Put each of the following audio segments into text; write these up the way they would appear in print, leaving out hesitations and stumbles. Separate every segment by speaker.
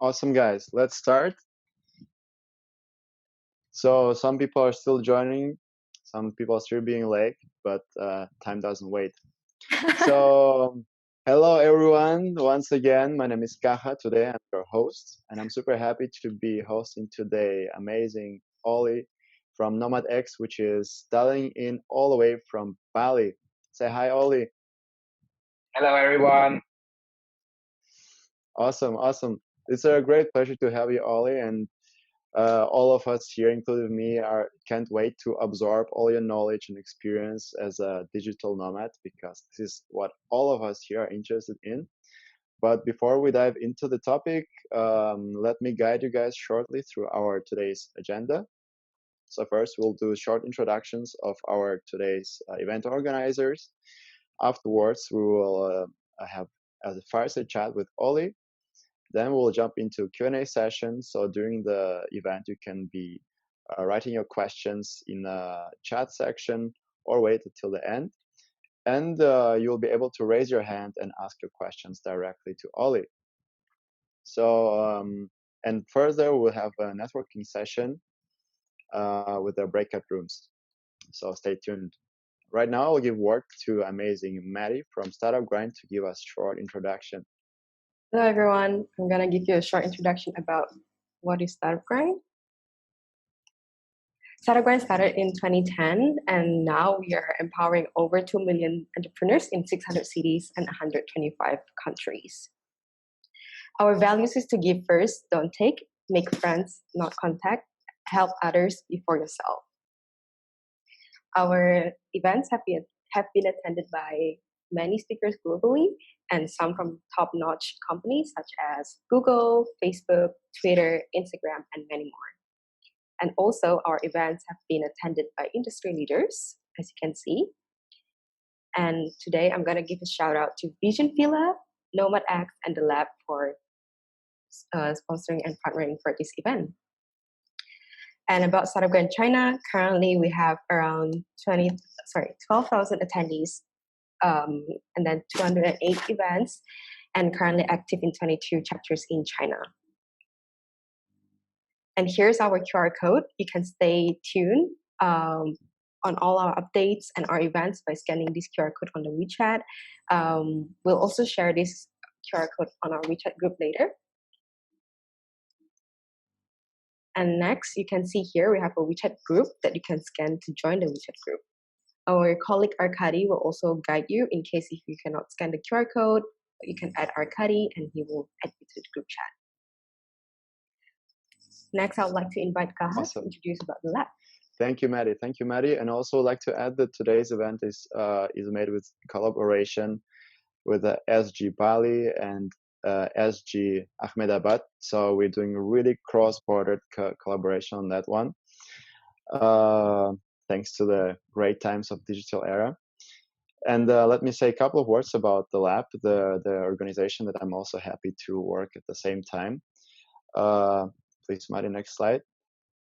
Speaker 1: Awesome, guys. Let's start. So some people are still joining, some people are still being late, but time doesn't wait. So hello, everyone. Once again, my name is Kaha. Today I'm your host, and I'm super happy to be hosting today amazing Ollie from NomadX, which is dialing in all the way from Bali. Say hi, Ollie.
Speaker 2: Hello, everyone.
Speaker 1: Awesome. It's a great pleasure to have you, Ollie, and all of us here, including me, can't wait to absorb all your knowledge and experience as a digital nomad because this is what all of us here are interested in. But before we dive into the topic, let me guide you guys shortly through our today's agenda. So first, we'll do short introductions of our today's event organizers. Afterwards, we will have a fireside chat with Ollie. Then we'll jump into Q&A session. So during the event, you can be writing your questions in a chat section or wait until the end. And you'll be able to raise your hand and ask your questions directly to Ollie. So, and further, we'll have a networking session with the breakout rooms. So stay tuned. Right now, I'll give word to amazing Maddie from Startup Grind to give us short introduction.
Speaker 3: Hello, everyone. I'm going to give you a short introduction about what is Startup Grind. Startup Grind started in 2010, and now we are empowering over 2 million entrepreneurs in 600 cities and 125 countries. Our values is to give first, don't take, make friends, not contact, help others before yourself. Our events have been attended by many speakers globally and some from top-notch companies such as Google, Facebook, Twitter, Instagram, and many more. And also our events have been attended by industry leaders, as you can see. And today I'm going to give a shout out to Vision Villa, NomadX, and the Lab for sponsoring and partnering for this event. And about Startup Grind China, currently we have around 12,000 attendees, and then 208 events, and currently active in 22 chapters in China. And here's our QR code. You can stay tuned on all our updates and our events by scanning this QR code on the WeChat. We'll also share this QR code on our WeChat group later. And next, you can see here we have a WeChat group that you can scan to join the WeChat group. Our colleague Arkady will also guide you in case if you cannot scan the QR code. You can add Arkady and he will add you to the group chat. Next, I would like to invite Kaha to introduce about the lab.
Speaker 1: Thank you, Maddie. And also like to add that today's event is made with collaboration with the SG Bali and SG Ahmedabad. So we're doing a really cross-border collaboration on that one. Thanks to the great times of digital era. And let me say a couple of words about the lab, the organization that I'm also happy to work at the same time. Please, Maddie, next slide.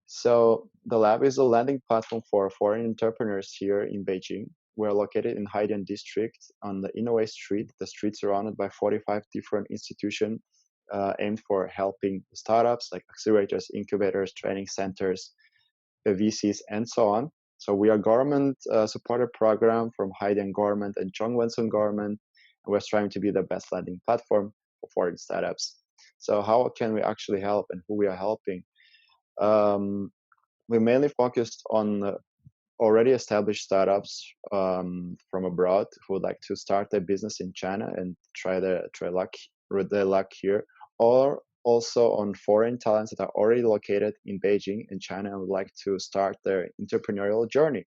Speaker 1: So the lab is a landing platform for foreign entrepreneurs here in Beijing. We're located in Haidian district on the Inouye Street. The street surrounded by 45 different institutions aimed for helping startups like accelerators, incubators, training centers, VCs, and so on. So we are government-supported program from Haidian government and Zhongwensun government. And we're striving to be the best landing platform for foreign startups. So how can we actually help and who we are helping? We mainly focused on already established startups from abroad who would like to start their business in China and try their luck here, or also on foreign talents that are already located in Beijing in China and would like to start their entrepreneurial journey.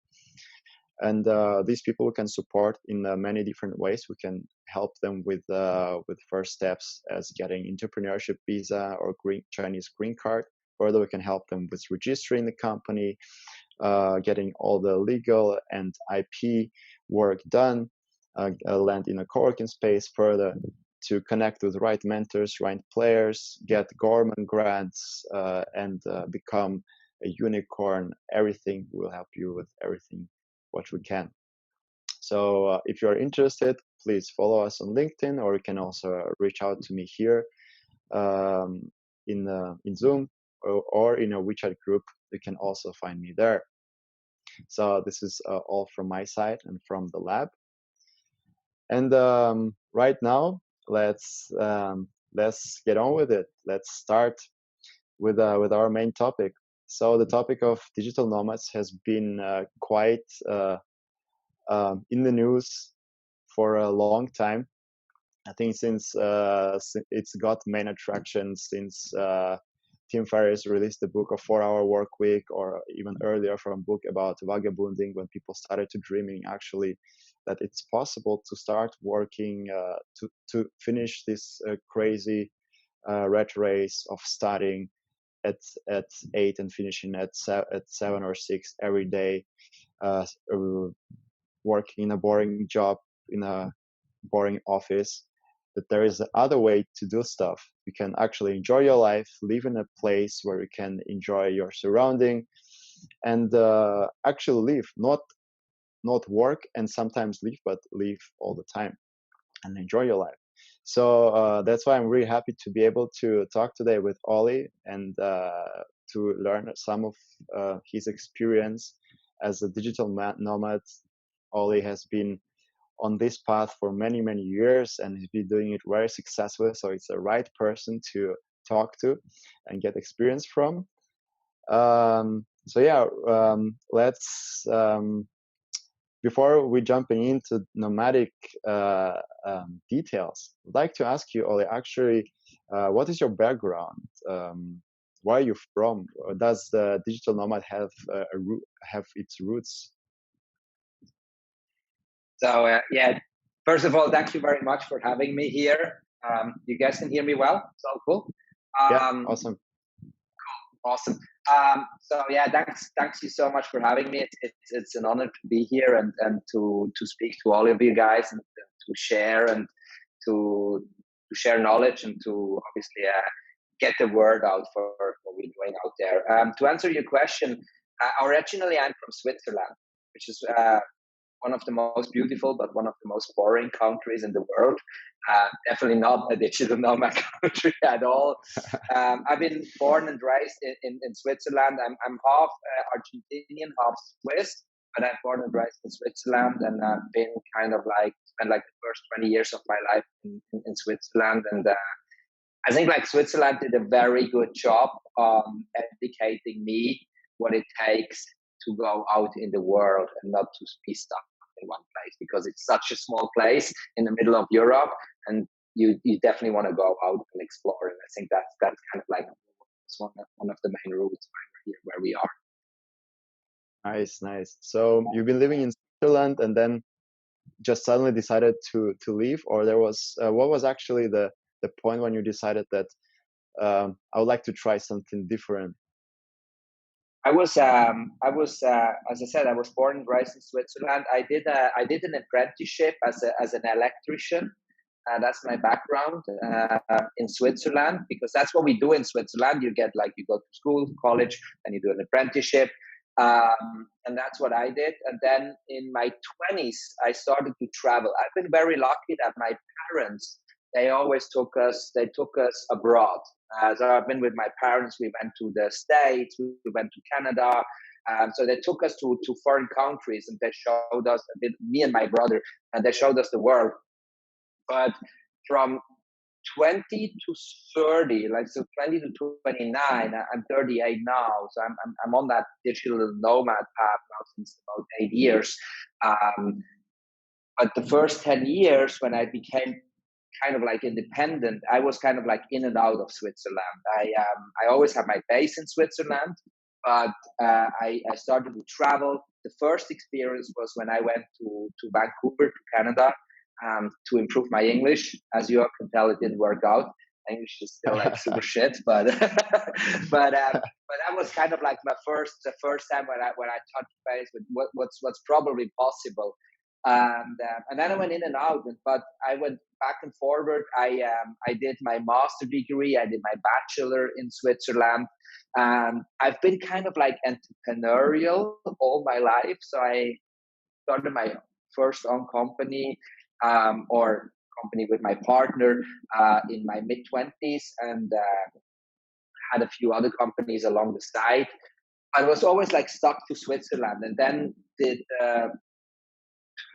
Speaker 1: And these people we can support in many different ways. We can help them with first steps as getting entrepreneurship visa or Chinese green card. Further, we can help them with registering the company, getting all the legal and IP work done, land in a co-working space, further to connect with right mentors, right players, get government grants, and become a unicorn. Everything, we'll help you with everything what we can. So if you're interested, please follow us on LinkedIn, or you can also reach out to me here. in Zoom or in a WeChat group. You can also find me there. So this is all from my side and from the lab. And right now, let's get on with it. Let's start with our main topic. So the topic of digital nomads has been quite in the news for a long time. I think since it's got main attraction since Tim Ferriss released the book of 4-Hour Work Week, or even earlier from a book about vagabonding, when people started to dreaming actually that it's possible to start working to finish this crazy rat race of studying at 8 and finishing at 7 or 6 every day, working in a boring job in a boring office. That there is another way to do stuff. You can actually enjoy your life, live in a place where you can enjoy your surrounding, and actually live, not work and sometimes live, but live all the time and enjoy your life. So that's why I'm really happy to be able to talk today with Ollie and to learn some of his experience as a digital nomad. Ollie has been on this path for many, many years, and he's been doing it very successfully. So it's the right person to talk to and get experience from. So yeah, let's before we jumping into nomadic details, I'd like to ask you, Oli, actually, what is your background? Where are you from? Does the digital nomad have have its roots?
Speaker 2: So yeah, first of all, thank you very much for having me here. You guys can hear me well? It's all cool.
Speaker 1: Yeah, awesome.
Speaker 2: Awesome. So yeah, thanks you so much for having me. It's an honor to be here and to speak to all of you guys and to share and to share knowledge and to obviously get the word out for what we're doing out there. To answer your question, originally I'm from Switzerland, which is one of the most beautiful, but one of the most boring countries in the world. Definitely not a digital nomad country at all. I've been born and raised in Switzerland. I'm half Argentinian, half Swiss, but I'm born and raised in Switzerland, and I've been kind of like spent like the first 20 years of my life in Switzerland. And I think like Switzerland did a very good job educating me what it takes to go out in the world and not to be stuck in one place, because it's such a small place in the middle of Europe, and you definitely want to go out and explore. And I think that's kind of like one of the main routes where we are.
Speaker 1: Nice. So you've been living in Switzerland and then just suddenly decided to leave, or there was what was actually the point when you decided that I would like to try something different?
Speaker 2: I was, as I said, I was born and raised in Switzerland. I did an apprenticeship as an electrician. That's my background in Switzerland, because that's what we do in Switzerland. You go to school, college, and you do an apprenticeship. And that's what I did. And then in my 20s, I started to travel. I've been very lucky that my parents, they took us abroad. So I've been with my parents. We went to the States, we went to Canada. So they took us to foreign countries, and they showed us, me and my brother, and they showed us the world. But from 20 to 30, like so 20 to 29, I'm 38 now. So I'm on that digital nomad path now since about 8 years. But the first 10 years, when I became kind of like independent, I was kind of like in and out of Switzerland. I always had my base in Switzerland, but I started to travel. The first experience was when I went to Vancouver, to Canada, to improve my English. As you all can tell, it didn't work out. English is still like super shit, but but that was kind of like the first time when I touched base with what's probably possible. And then I went in and out, but I went back and forward. I did my master degree, I did my bachelor in Switzerland. I've been kind of like entrepreneurial all my life. So I started my first own company, or company with my partner in my mid-20s, and had a few other companies along the side. I was always like stuck to Switzerland. And then the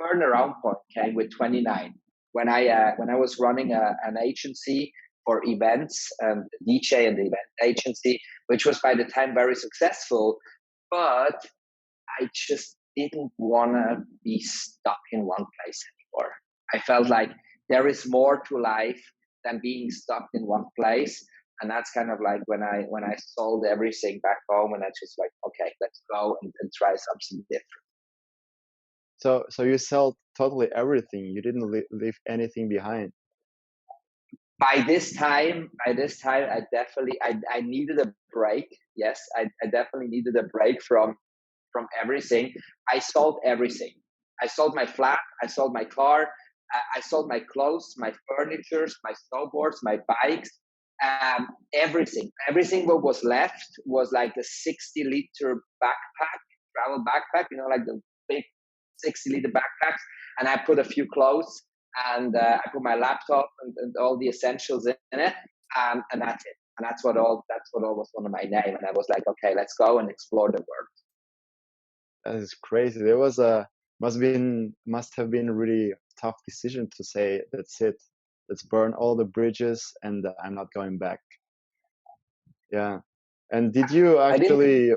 Speaker 2: turnaround point came with 29 when I was running an agency for events and DJ and the event agency, which was by the time very successful. But I just didn't want to be stuck in one place anymore. I felt like there is more to life than being stuck in one place. And that's kind of like when I sold everything back home, and I just like, okay, let's go and try something different.
Speaker 1: So you sell totally everything. You didn't leave anything behind.
Speaker 2: By this time, I definitely I needed a break. Yes, I definitely needed a break from everything. I sold everything. I sold my flat. I sold my car. I sold my clothes, my furniture, my snowboards, my bikes, everything. Everything what was left was like the 60-liter backpack, travel backpack, like the big 60-liter backpacks. And I put a few clothes, and I put my laptop and all the essentials in it, and that's it. And that's what all was under my name. And I was like, okay, let's go and explore the world.
Speaker 1: That is crazy. There was must have been a really tough decision to say, that's it, let's burn all the bridges and I'm not going back. Yeah. And did you actually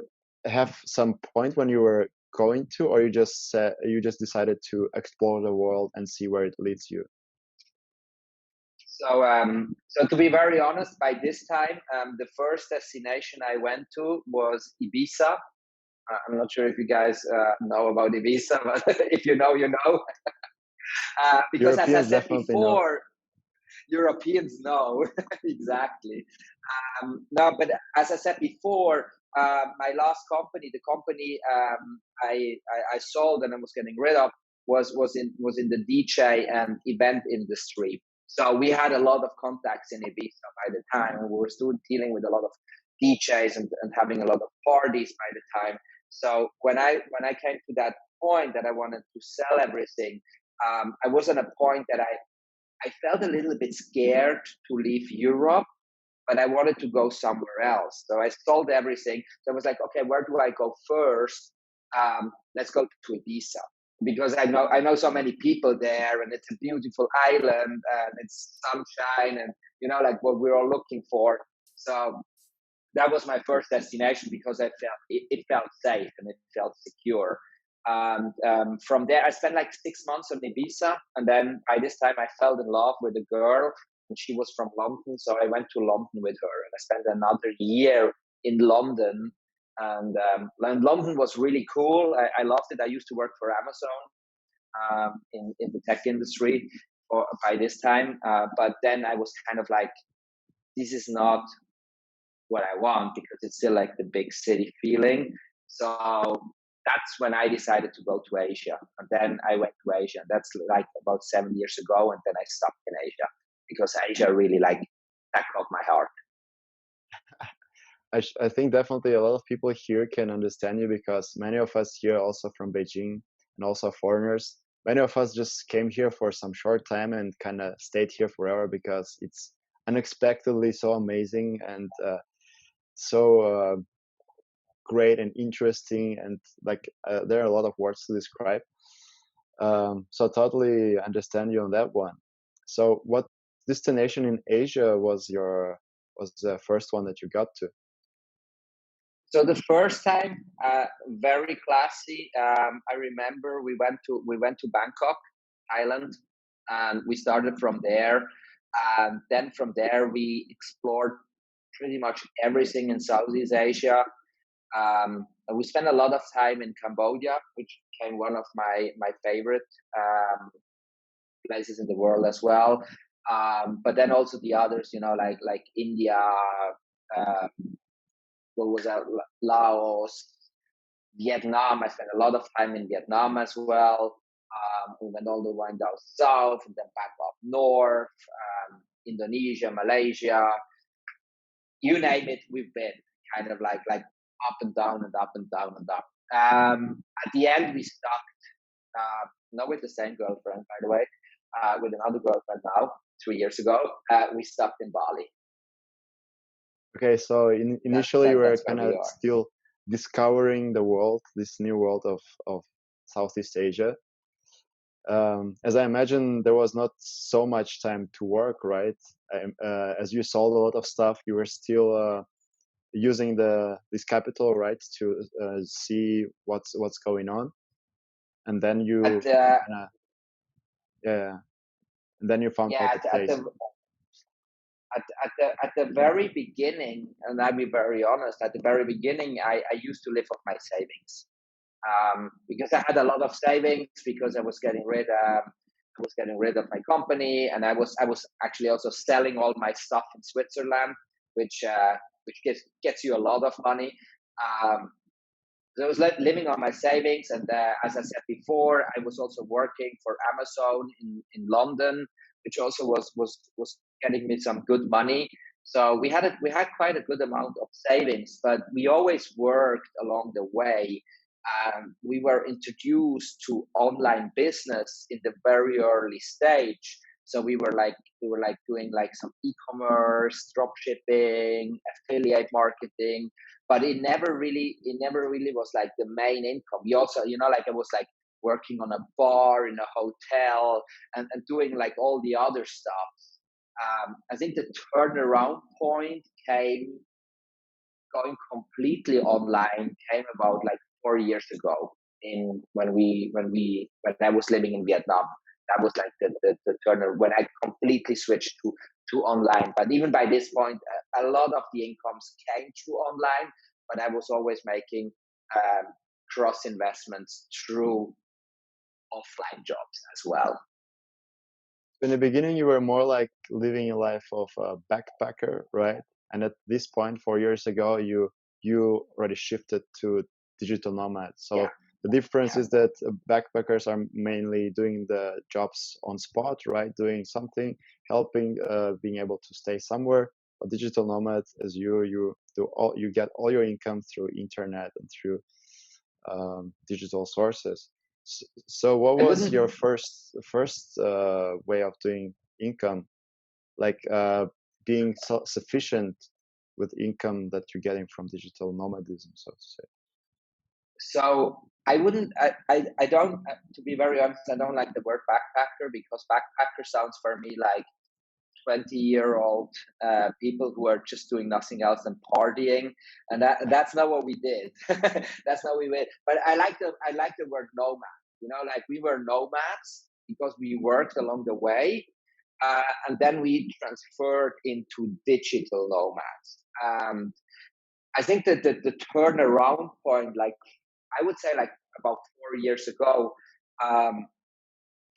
Speaker 1: have some point when you were going to, or you just decided to explore the world and see where it leads you?
Speaker 2: So to be very honest, by this time, the first destination I went to was Ibiza. I'm not sure if you guys know about Ibiza, but if you know, you know. Because
Speaker 1: Europeans,
Speaker 2: as I said before,
Speaker 1: know.
Speaker 2: Europeans know exactly. No, but as I said before, my last company, the company I sold and I was getting rid of, was in the DJ and event industry. So we had a lot of contacts in Ibiza by the time, and we were still dealing with a lot of DJs and having a lot of parties by the time. So when I came to that point that I wanted to sell everything, I was at a point that I felt a little bit scared to leave Europe, but I wanted to go somewhere else. So I sold everything. So I was like, okay, where do I go first? Let's go to Ibiza, because I know so many people there, and it's a beautiful island, and it's sunshine, and like what we're all looking for. So that was my first destination, because I felt it felt safe and it felt secure. And from there, I spent like 6 months on Ibiza, and then by this time, I fell in love with a girl, and she was from London, so I went to London with her, and I spent another year in London. And London was really cool. I loved it. I used to work for Amazon in the tech industry by this time, but then I was kind of like, this is not what I want, because it's still like the big city feeling. So that's when I decided to go to Asia. And then I went to Asia. That's like about 7 years ago. And then I stopped in Asia, because Asia really that caught my heart.
Speaker 1: I think definitely a lot of people here can understand you, because many of us here also from Beijing, and also foreigners, many of us just came here for some short time and kind of stayed here forever, because it's unexpectedly so amazing and so great and interesting, and there are a lot of words to describe. So totally understand you on that one. So what destination in Asia was the first one that you got to?
Speaker 2: So the first time, very classy. I remember we went to Bangkok, Thailand, and we started from there. And then from there, we explored pretty much everything in Southeast Asia. We spent a lot of time in Cambodia, which became one of my favorite places in the world as well. But then also the others, like India, what was that? Laos, Vietnam. I spent a lot of time in Vietnam as well. We went all the way down south and then back up north. Indonesia, Malaysia, you name it, we've been kind of like up and down and up and down and up. At the end, we stopped, not with the same girlfriend, by the way, with another girlfriend now, 3 years ago. We stopped in Bali.
Speaker 1: Okay, so initially you were
Speaker 2: That's where
Speaker 1: kind
Speaker 2: we
Speaker 1: of
Speaker 2: are.
Speaker 1: still discovering the world, this new world of Southeast Asia. As I imagine, there was not so much time to work, right? As you sold a lot of stuff, you were still using this capital, right, to see what's going on, and then you,
Speaker 2: At uh,
Speaker 1: yeah, and then you found out
Speaker 2: yeah,
Speaker 1: the place.
Speaker 2: at the very beginning, and I'll be very honest, at the very beginning, I used to live off my savings, because I had a lot of savings because I was getting rid of my company, and I was actually also selling all my stuff in Switzerland, which gets you a lot of money. Um, so I was living on my savings, and as I said before, I was also working for Amazon in London, which also was getting me some good money. So we had quite a good amount of savings, but we always worked along the way. We were introduced to online business in the very early stage. So we were like doing like some e-commerce, drop shipping, affiliate marketing, but it never really was like the main income. We also, like I was like working on a bar in a hotel, and doing like all the other stuff. I think the turnaround point came going completely online came about like 4 years ago, in when I was living in Vietnam. That was like the turner when I completely switched to online. But even by this point, a lot of the incomes came through online, but I was always making cross investments through offline jobs as well.
Speaker 1: In the beginning, you were more like living a life of a backpacker, right? And at this point, 4 years ago, you already shifted to digital nomad. So
Speaker 2: Yeah,
Speaker 1: the difference
Speaker 2: yeah.
Speaker 1: is that backpackers are mainly doing the jobs on spot, right? Doing something, helping, being able to stay somewhere. A digital nomad, as you get all your income through internet and through digital sources. So what
Speaker 2: I
Speaker 1: was
Speaker 2: wouldn't
Speaker 1: your first way of doing income, like being sufficient with income that you're getting from digital nomadism, so to say?
Speaker 2: So I don't, to be very honest, I don't like the word backpacker, because backpacker sounds for me like 20-year-old people who are just doing nothing else than partying, and that's not what we did. That's not what we did. But I like the word nomad. Like we were nomads because we worked along the way, and then we transferred into digital nomads. I think that the turnaround point, like I would say, like about 4 years ago, um,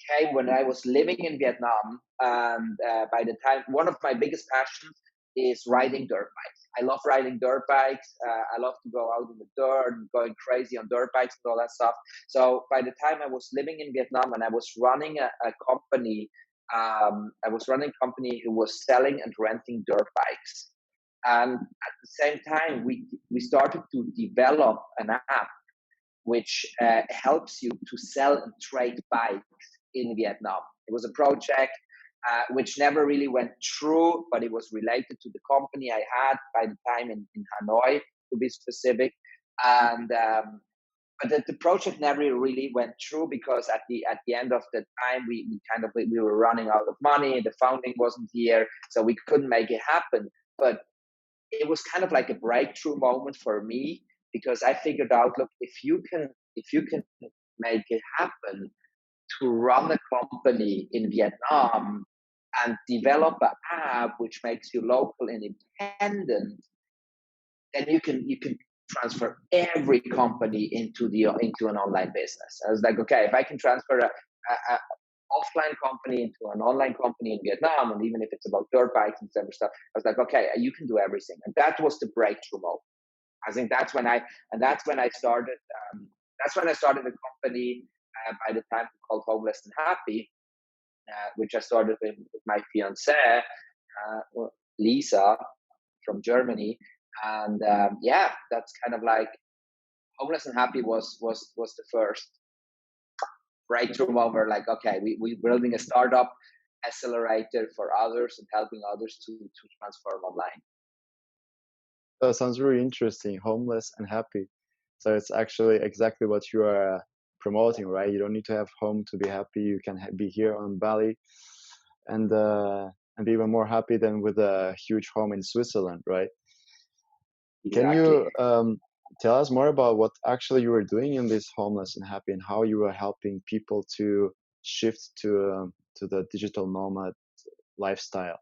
Speaker 2: came when I was living in Vietnam. And by the time, one of my biggest passions is riding dirt bikes. I love riding dirt bikes. I love to go out in the dirt and going crazy on dirt bikes and all that stuff. So by the time I was living in Vietnam, and I was running a company, I was running a company who was selling and renting dirt bikes. And at the same time, we started to develop an app which helps you to sell and trade bikes in Vietnam. It was a project which never really went through, but it was related to the company I had by the time in Hanoi, to be specific. And but the project never really went through, because at the end of the time, we were running out of money. The funding wasn't here, so we couldn't make it happen. But it was kind of like a breakthrough moment for me, because I figured out, look, if you can make it happen to run a company in Vietnam and develop an app which makes you local and independent, then you can transfer every company into an online business. I was like, okay, if I can transfer a offline company into an online company in Vietnam, and even if it's about dirt bikes and similar stuff, I was like, okay, you can do everything. And that was the breakthrough moment. I think that's when that's when I started. That's when I started a company by the time called Homeless and Happy, which I started with my fiancée, Lisa, from Germany. And yeah, that's kind of like Homeless and Happy was the first breakthrough moment. Like, okay, we're building a startup accelerator for others and helping others to transform online.
Speaker 1: Sounds really interesting. Homeless and happy. So it's actually exactly what you are promoting, right? You don't need to have home to be happy. You can be here on Bali and be even more happy than with a huge home in Switzerland, right? Can
Speaker 2: Exactly.
Speaker 1: you tell us more about what actually you were doing in this homeless and happy, and how you were helping people to shift to the digital nomad lifestyle?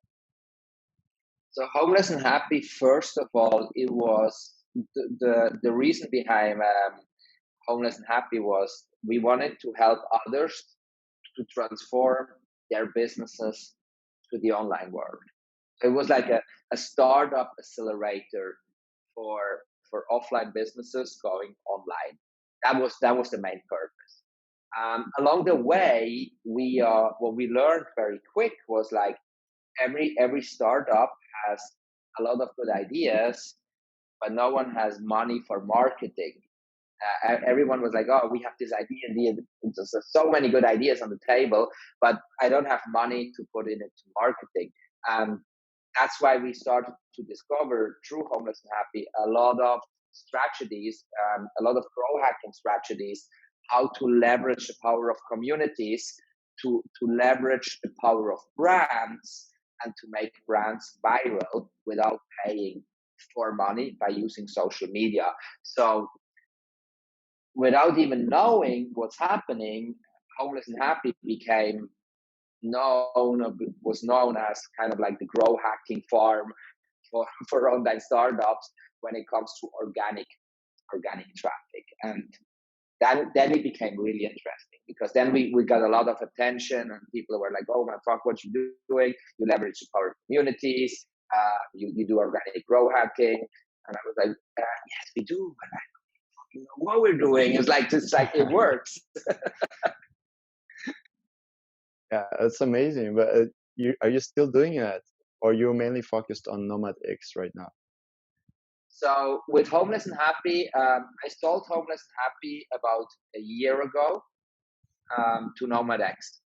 Speaker 2: So homeless and happy. First of all, it was the reason behind homeless and happy was we wanted to help others to transform their businesses to the online world. It was like a startup accelerator for offline businesses going online. That was the main purpose. Along the way, we what we learned very quick was like every startup has a lot of good ideas, but no one has money for marketing. Everyone was like, "Oh, we have this idea. There's so many good ideas on the table, but I don't have money to put in it to marketing." Um, that's why we started to discover through Homeless and Happy a lot of strategies, a lot of grow hacking strategies, how to leverage the power of communities, to leverage the power of brands, and to make brands viral without paying for money by using social media. So without even knowing what's happening, Homeless and Happy became was known as kind of like the grow hacking farm for online startups when it comes to organic traffic. And then it became really interesting because then we got a lot of attention and people were like, "Oh my fuck, what you doing? You leverage the power of communities, you do organic grow hacking." And I was like, "Yes, we do, but I don't know what we're doing." It's like it works.
Speaker 1: Yeah, it's amazing. But are you still doing it, or you're mainly focused on NomadX right now?
Speaker 2: So with Homeless and Happy, I sold Homeless and Happy about a year ago to NomadX,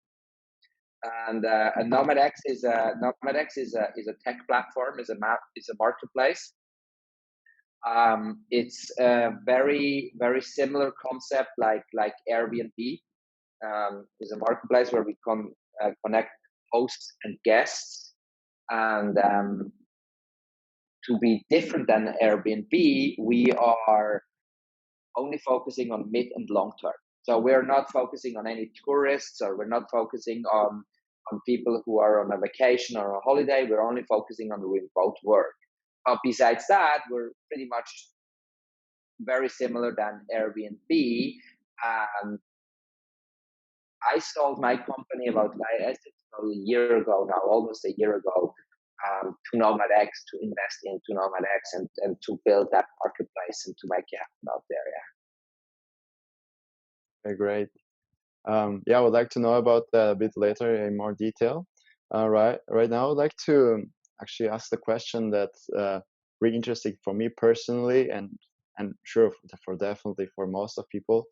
Speaker 2: and NomadX is a tech platform, is a marketplace. It's a very similar concept like Airbnb. Is a marketplace where we connect hosts and guests, and to be different than Airbnb, we are only focusing on mid and long term. So we're not focusing on any tourists, or we're not focusing on people who are on a vacation or a holiday. We're only focusing on remote work. Besides that, we're pretty much very similar than Airbnb. Um, I sold my company about a year ago now, almost a year ago, to NomadX to invest into NomadX and to build that marketplace and to make it happen out there. Yeah.
Speaker 1: Okay, great. Yeah, I would like to know about that a bit later in more detail. Right now, I would like to actually ask the question that's really interesting for me personally, and sure for definitely for most of people.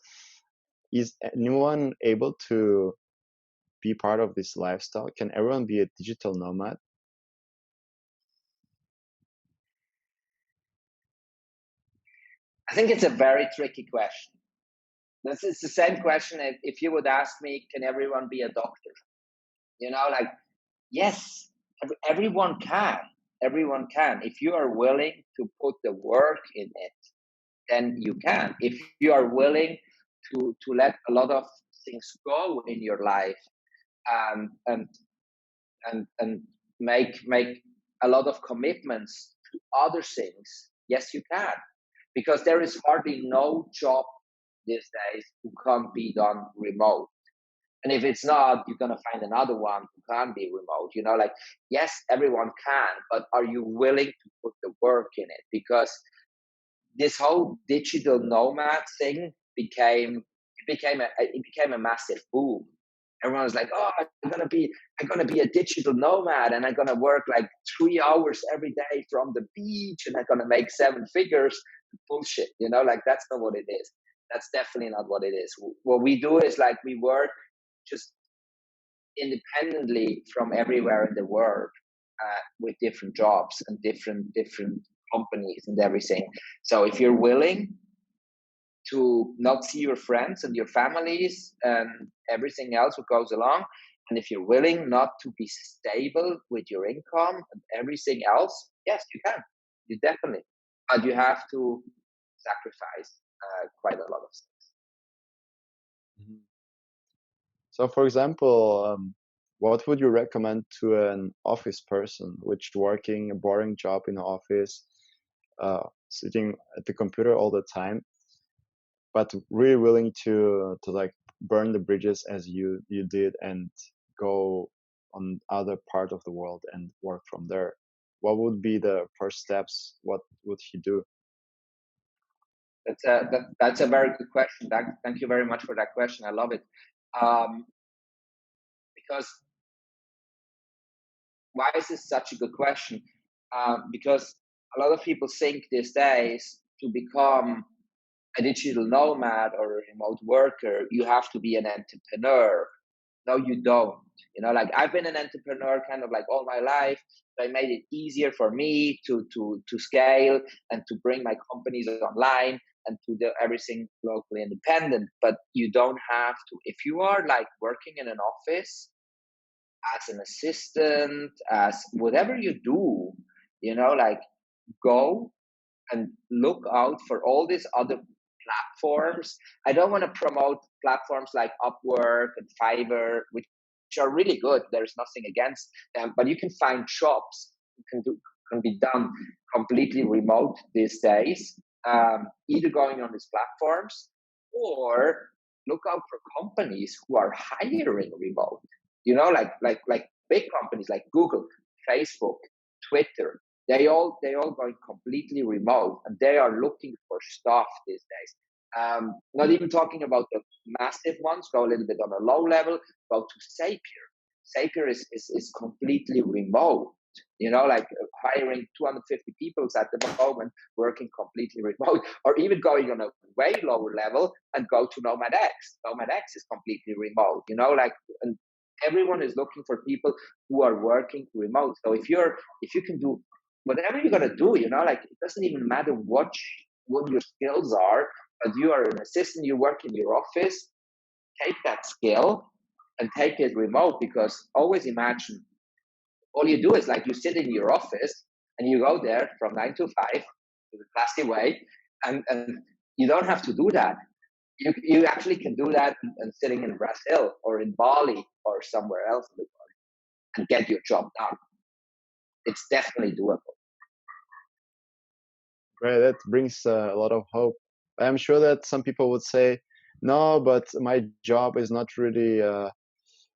Speaker 1: Is anyone able to be part of this lifestyle? Can everyone be a digital nomad?
Speaker 2: I think it's a very tricky question. This is the same question if you would ask me, can everyone be a doctor? Like, yes, everyone can. Everyone can. If you are willing to put the work in it, then you can. If you are willing to let a lot of things go in your life, and make a lot of commitments to other things, yes, you can, because there is hardly no job these days who can't be done remote. And if it's not, you're gonna find another one who can be remote. Like, yes, everyone can, but are you willing to put the work in it? Because this whole digital nomad thing became a massive boom. Everyone was like, "Oh, I'm gonna be a digital nomad, and I'm gonna work like 3 hours every day from the beach, and I'm gonna make 7 figures." Bullshit, like that's not what it is. That's definitely not what it is. What we do is like we work just independently from everywhere in the world with different jobs and different companies and everything. So if you're willing to not see your friends and your families and everything else what goes along, and if you're willing not to be stable with your income and everything else, yes, you can. You definitely. But you have to sacrifice quite a lot of things.
Speaker 1: Mhm. So, for example, what would you recommend to an office person which working a boring job in the office, sitting at the computer all the time, but really willing to like burn the bridges as you did and go on other part of the world and work from there? What would be the first steps? What would he do?
Speaker 2: That's a very good question. Thank you very much for that question. I love it. Because why is this such a good question? Because a lot of people think these days to become a digital nomad or a remote worker, you have to be an entrepreneur. No, you don't. You know, like I've been an entrepreneur kind of like all my life. So I made it easier for me to scale and to bring my companies online and to do everything locally independent. But you don't have to. If you are like working in an office as an assistant, as whatever you do, you know, like go and look out for all these other platforms. I don't want to promote platforms like Upwork and Fiverr, which are really good. There's nothing against them, but you can find jobs can be done completely remote these days. Either going on these platforms or look out for companies who are hiring remote. You know, like big companies like Google, Facebook, Twitter, they all going completely remote and they are looking for stuff these days. Not even talking about the massive ones, go a little bit on a low level, go to Zapier. Zapier is completely remote, you know, like hiring 250 people at the moment, working completely remote, or even going on a way lower level and go to NomadX. NomadX is completely remote, you know, like, and everyone is looking for people who are working remote. So if you can do whatever you're gonna do, you know, like it doesn't even matter what your skills are, but you are an assistant, you work in your office, take that skill and take it remote. Because always imagine all you do is like you sit in your office and you go there from 9 to 5 the classy way, and you don't have to do that. You actually can do that and sitting in Brazil or in Bali or somewhere else in the world and get your job done. It's definitely doable.
Speaker 1: Right, that brings a lot of hope. I'm sure that some people would say, no, but my job is not really,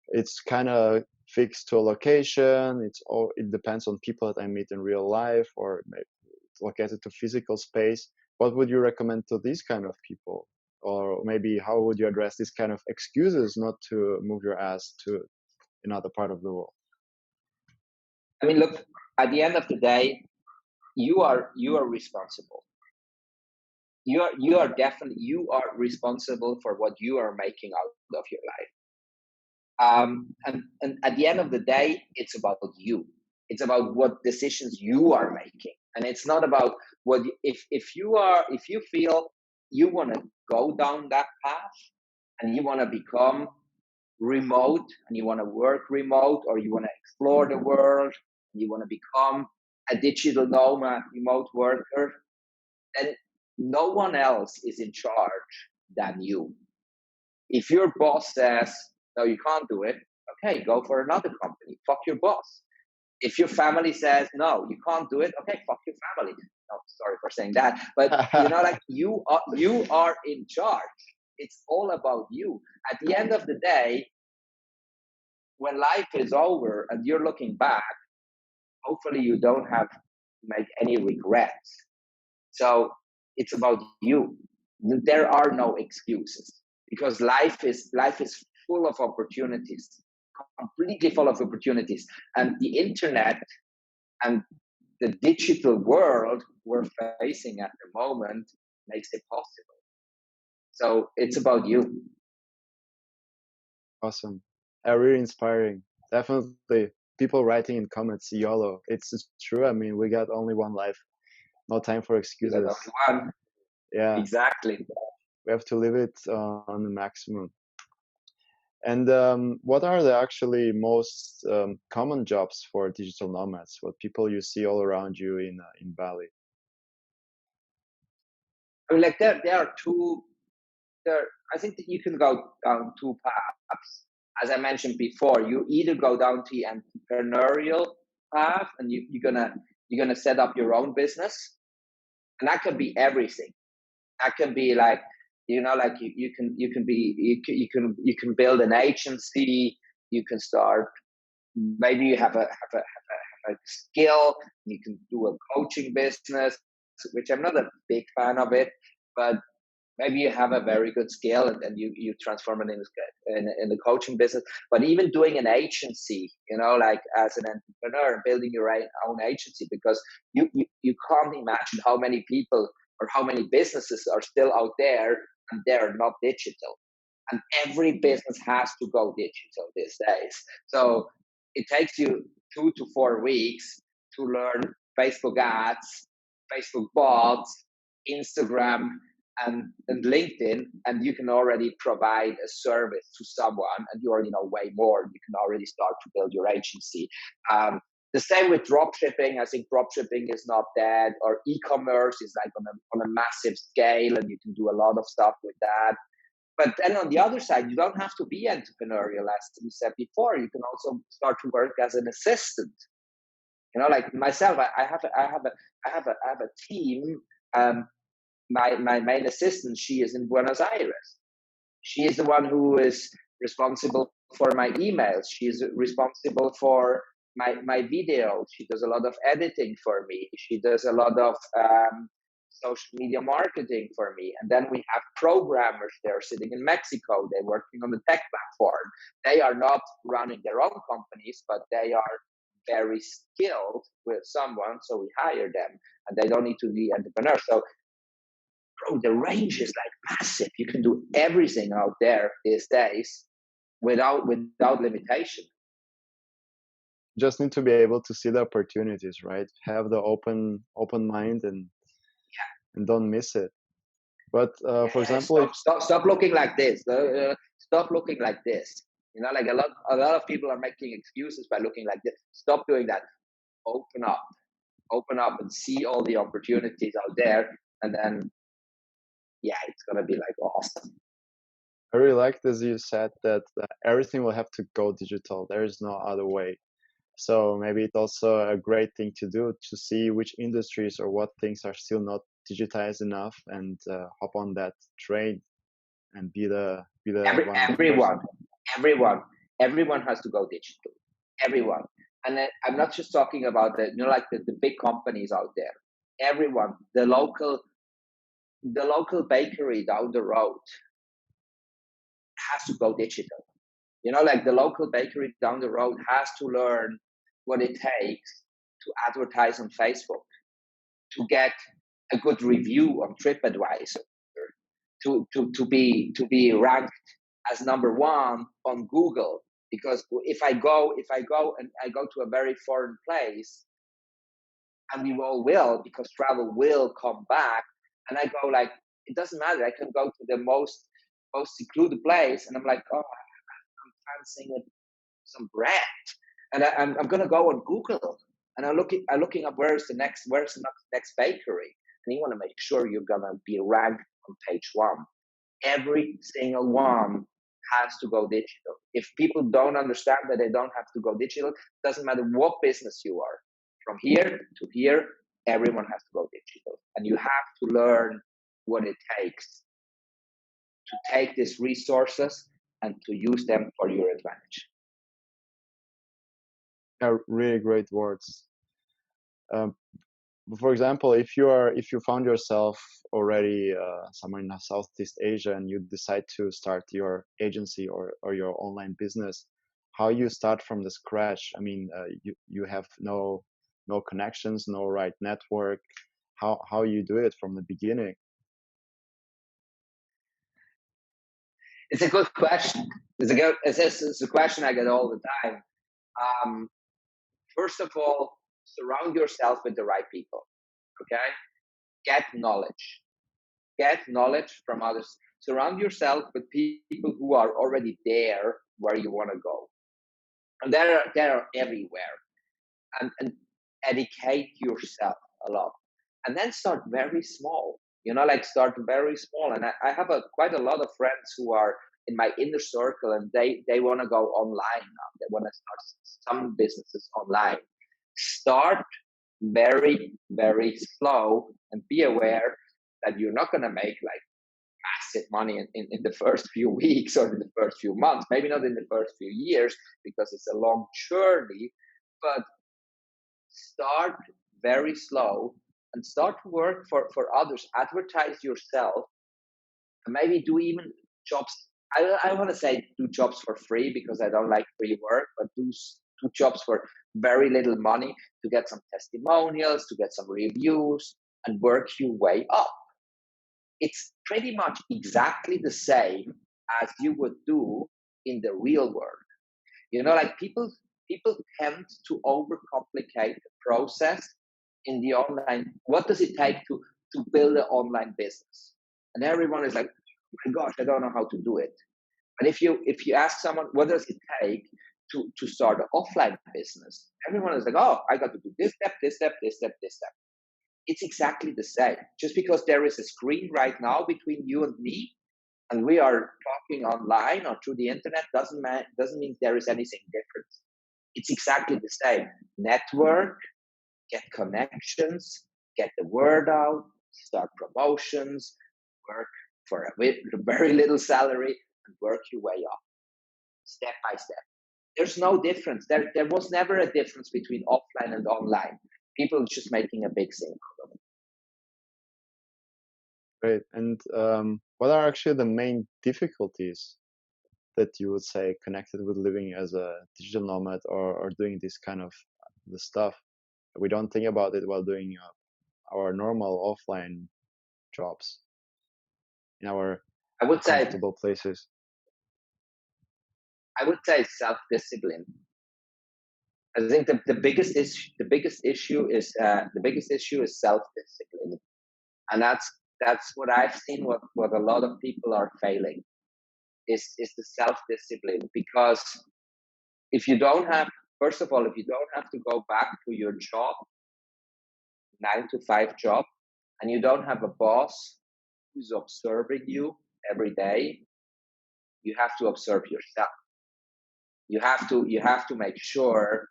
Speaker 1: it's kind of fixed to a location. It depends on people that I meet in real life, or maybe it's located to physical space. What would you recommend to these kind of people? Or maybe how would you address these kind of excuses not to move your ass to another part of the world?
Speaker 2: I mean, look, at the end of the day, you are responsible. You are responsible for what you are making out of your life. And at the end of the day, it's about you. It's about what decisions you are making, and it's not about what if you feel you want to go down that path and you want to become remote and you want to work remote, or you want to explore the world and you want to become a digital nomad remote worker, then no one else is in charge than you. If your boss says, no, you can't do it, okay, go for another company. Fuck your boss. If your family says, no, you can't do it, okay, fuck your family. No, sorry for saying that. But you know, like you are in charge. It's all about you. At the end of the day, when life is over and you're looking back, hopefully you don't have to make any regrets. So it's about you. There are no excuses, because life is full of opportunities, completely full of opportunities, and the internet and the digital world we're facing at the moment makes it possible. So it's about you.
Speaker 1: Awesome. Really inspiring. Definitely. People writing in comments, YOLO. It's true. I mean, we got only one life. no time for
Speaker 2: You got
Speaker 1: excuses.
Speaker 2: only one.
Speaker 1: Yeah,
Speaker 2: Exactly.
Speaker 1: we have to live it on the maximum. And what are the actually most common jobs for digital nomads? What people you see all around you in Bali?
Speaker 2: I mean, like there are two. There, I think that you can go down two paths. As I mentioned before, you either go down the entrepreneurial path, and you're gonna set up your own business, and that could be everything. That can be like, like you can build an agency. You can start. Maybe you have a skill. You can do a coaching business, which I'm not a big fan of it, but maybe you have a very good skill, and you transform it in the coaching business. But even doing an agency, like as an entrepreneur, building your own agency, because you can't imagine how many people or how many businesses are still out there and they're not digital. And every business has to go digital these days. So it takes you 2 to 4 weeks to learn Facebook ads, Facebook bots, Instagram, and LinkedIn, and you can already provide a service to someone, and you already know way more. You can already start to build your agency. The same with drop shipping. I think drop shipping is not dead, or e-commerce is like on a massive scale, and you can do a lot of stuff with that. But then on the other side, you don't have to be entrepreneurial, as we said before. You can also start to work as an assistant. Like myself, I have a team. My main assistant, she is in Buenos Aires. She is the one who is responsible for my emails. She is responsible for my videos. She does a lot of editing for me. She does a lot of social media marketing for me. And then we have programmers. They're sitting in Mexico. They're working on the tech platform. They are not running their own companies, but they are very skilled with someone. So we hire them, and they don't need to be entrepreneurs. So bro, the range is like massive. You can do everything out there these days without limitation.
Speaker 1: Just need to be able to see the opportunities, right? Have the open mind and don't miss it. But for example,
Speaker 2: stop looking like this. Stop looking like this. Like a lot of people are making excuses by looking like this. Stop doing that. Open up and see all the opportunities out there, and then it's gonna be like awesome.
Speaker 1: I really like this. You said that everything will have to go digital. There is no other way. So maybe it's also a great thing to do, to see which industries or what things are still not digitized enough, and hop on that train and be the
Speaker 2: everyone has to go digital. Everyone. And I'm not just talking about the big companies out there. Everyone, the local bakery down the road has to go digital. Like the local bakery down the road has to learn what it takes to advertise on Facebook, to get a good review on TripAdvisor, to be ranked as number one on Google. Because if I go to a very foreign place, and we all will, because travel will come back, and I go like, it doesn't matter. I can go to the most secluded place, and I'm like, oh, I'm fancying some bread, and I'm gonna go on Google, and I'm looking up where's the next bakery, and you want to make sure you're gonna be ranked on page one. Every single one has to go digital. If people don't understand that they don't have to go digital, doesn't matter what business you are, from here to here, everyone has to go digital, and you have to learn what it takes to take these resources and to use them for your advantage.
Speaker 1: Really great words. For example, if you found yourself already somewhere in Southeast Asia and you decide to start your agency or your online business, how you start from the scratch? I mean, you have no connections, no right network. How you do it from the beginning?
Speaker 2: It's a good question. It's a question I get all the time. First of all, surround yourself with the right people. Okay, Get knowledge. Get knowledge from others. Surround yourself with people who are already there where you want to go. And they're everywhere. And educate yourself a lot. And then start very small. Like start very small. And I have quite a lot of friends who are in my inner circle, and they want to go online now. They want to start some businesses online. Start very, very slow and be aware that you're not going to make like massive money in the first few weeks or in the first few months, maybe not in the first few years, because it's a long journey, but start very slow and start to work for others. Advertise yourself, and maybe do even jobs. I want to say do jobs for free because I don't like free work, but do jobs for very little money to get some testimonials, to get some reviews, and work your way up. It's pretty much exactly the same as you would do in the real world. Like people tend to overcomplicate the process in the online. What does it take to build an online business? And everyone is like, oh my gosh, I don't know how to do it. But if you ask someone, what does it take to start an offline business? Everyone is like, oh, I got to do this step, this step, this step, this step. It's exactly the same. Just because there is a screen right now between you and me, and we are talking online or through the internet, doesn't mean there is anything different. It's exactly the same. Network, get connections, get the word out, start promotions, work for a very little salary, and work your way up, step by step. There's no difference. There was never a difference between offline and online. People are just making a big thing out of it.
Speaker 1: Great. And what are actually the main difficulties that you would say connected with living as a digital nomad or doing this kind of the stuff? We don't think about it while doing our normal offline jobs in our comfortable places.
Speaker 2: I would say self-discipline. I think the biggest issue is self-discipline, and that's what I've seen. What a lot of people are failing is the self-discipline, because if you don't have, first of all, if you don't have to go back to your job, 9-to-5 job, and you don't have a boss who's observing you every day, you have to observe yourself. You have to make sure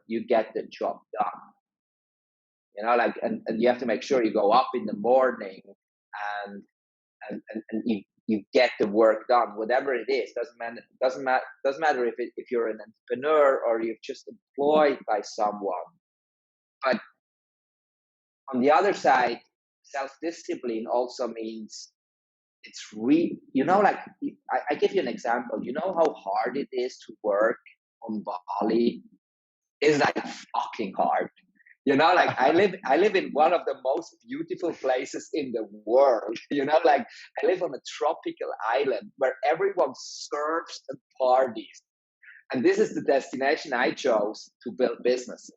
Speaker 2: you get the job done. And you have to make sure you go up in the morning and you get the work done, whatever it is. Doesn't matter if you're an entrepreneur or you're just employed by someone. But on the other side, self-discipline also means it's I give you an example. You know how hard it is to work on Bali? It's like fucking hard. I live in one of the most beautiful places in the world. I live on a tropical island where everyone surfs and parties. And this is the destination I chose to build businesses.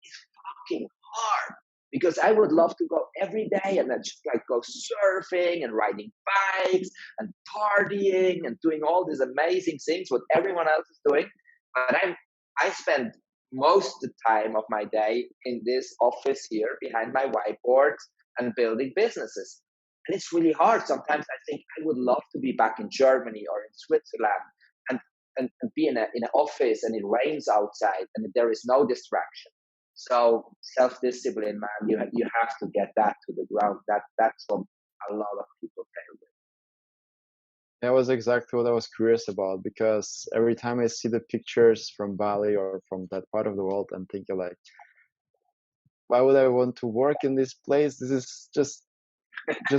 Speaker 2: It's fucking hard, because I would love to go every day and then just go surfing and riding bikes and partying and doing all these amazing things what everyone else is doing. But I spend most of the time of my day in this office here behind my whiteboards and building businesses. And it's really hard. Sometimes I think I would love to be back in Germany or in Switzerland and be in an office and it rains outside and there is no distraction. So self-discipline, man, you have to get that to the ground. That's what a lot of people fail with.
Speaker 1: That was exactly what I was curious about, because every time I see the pictures from Bali or from that part of the world, I'm thinking like, why would I want to work in this place? This is just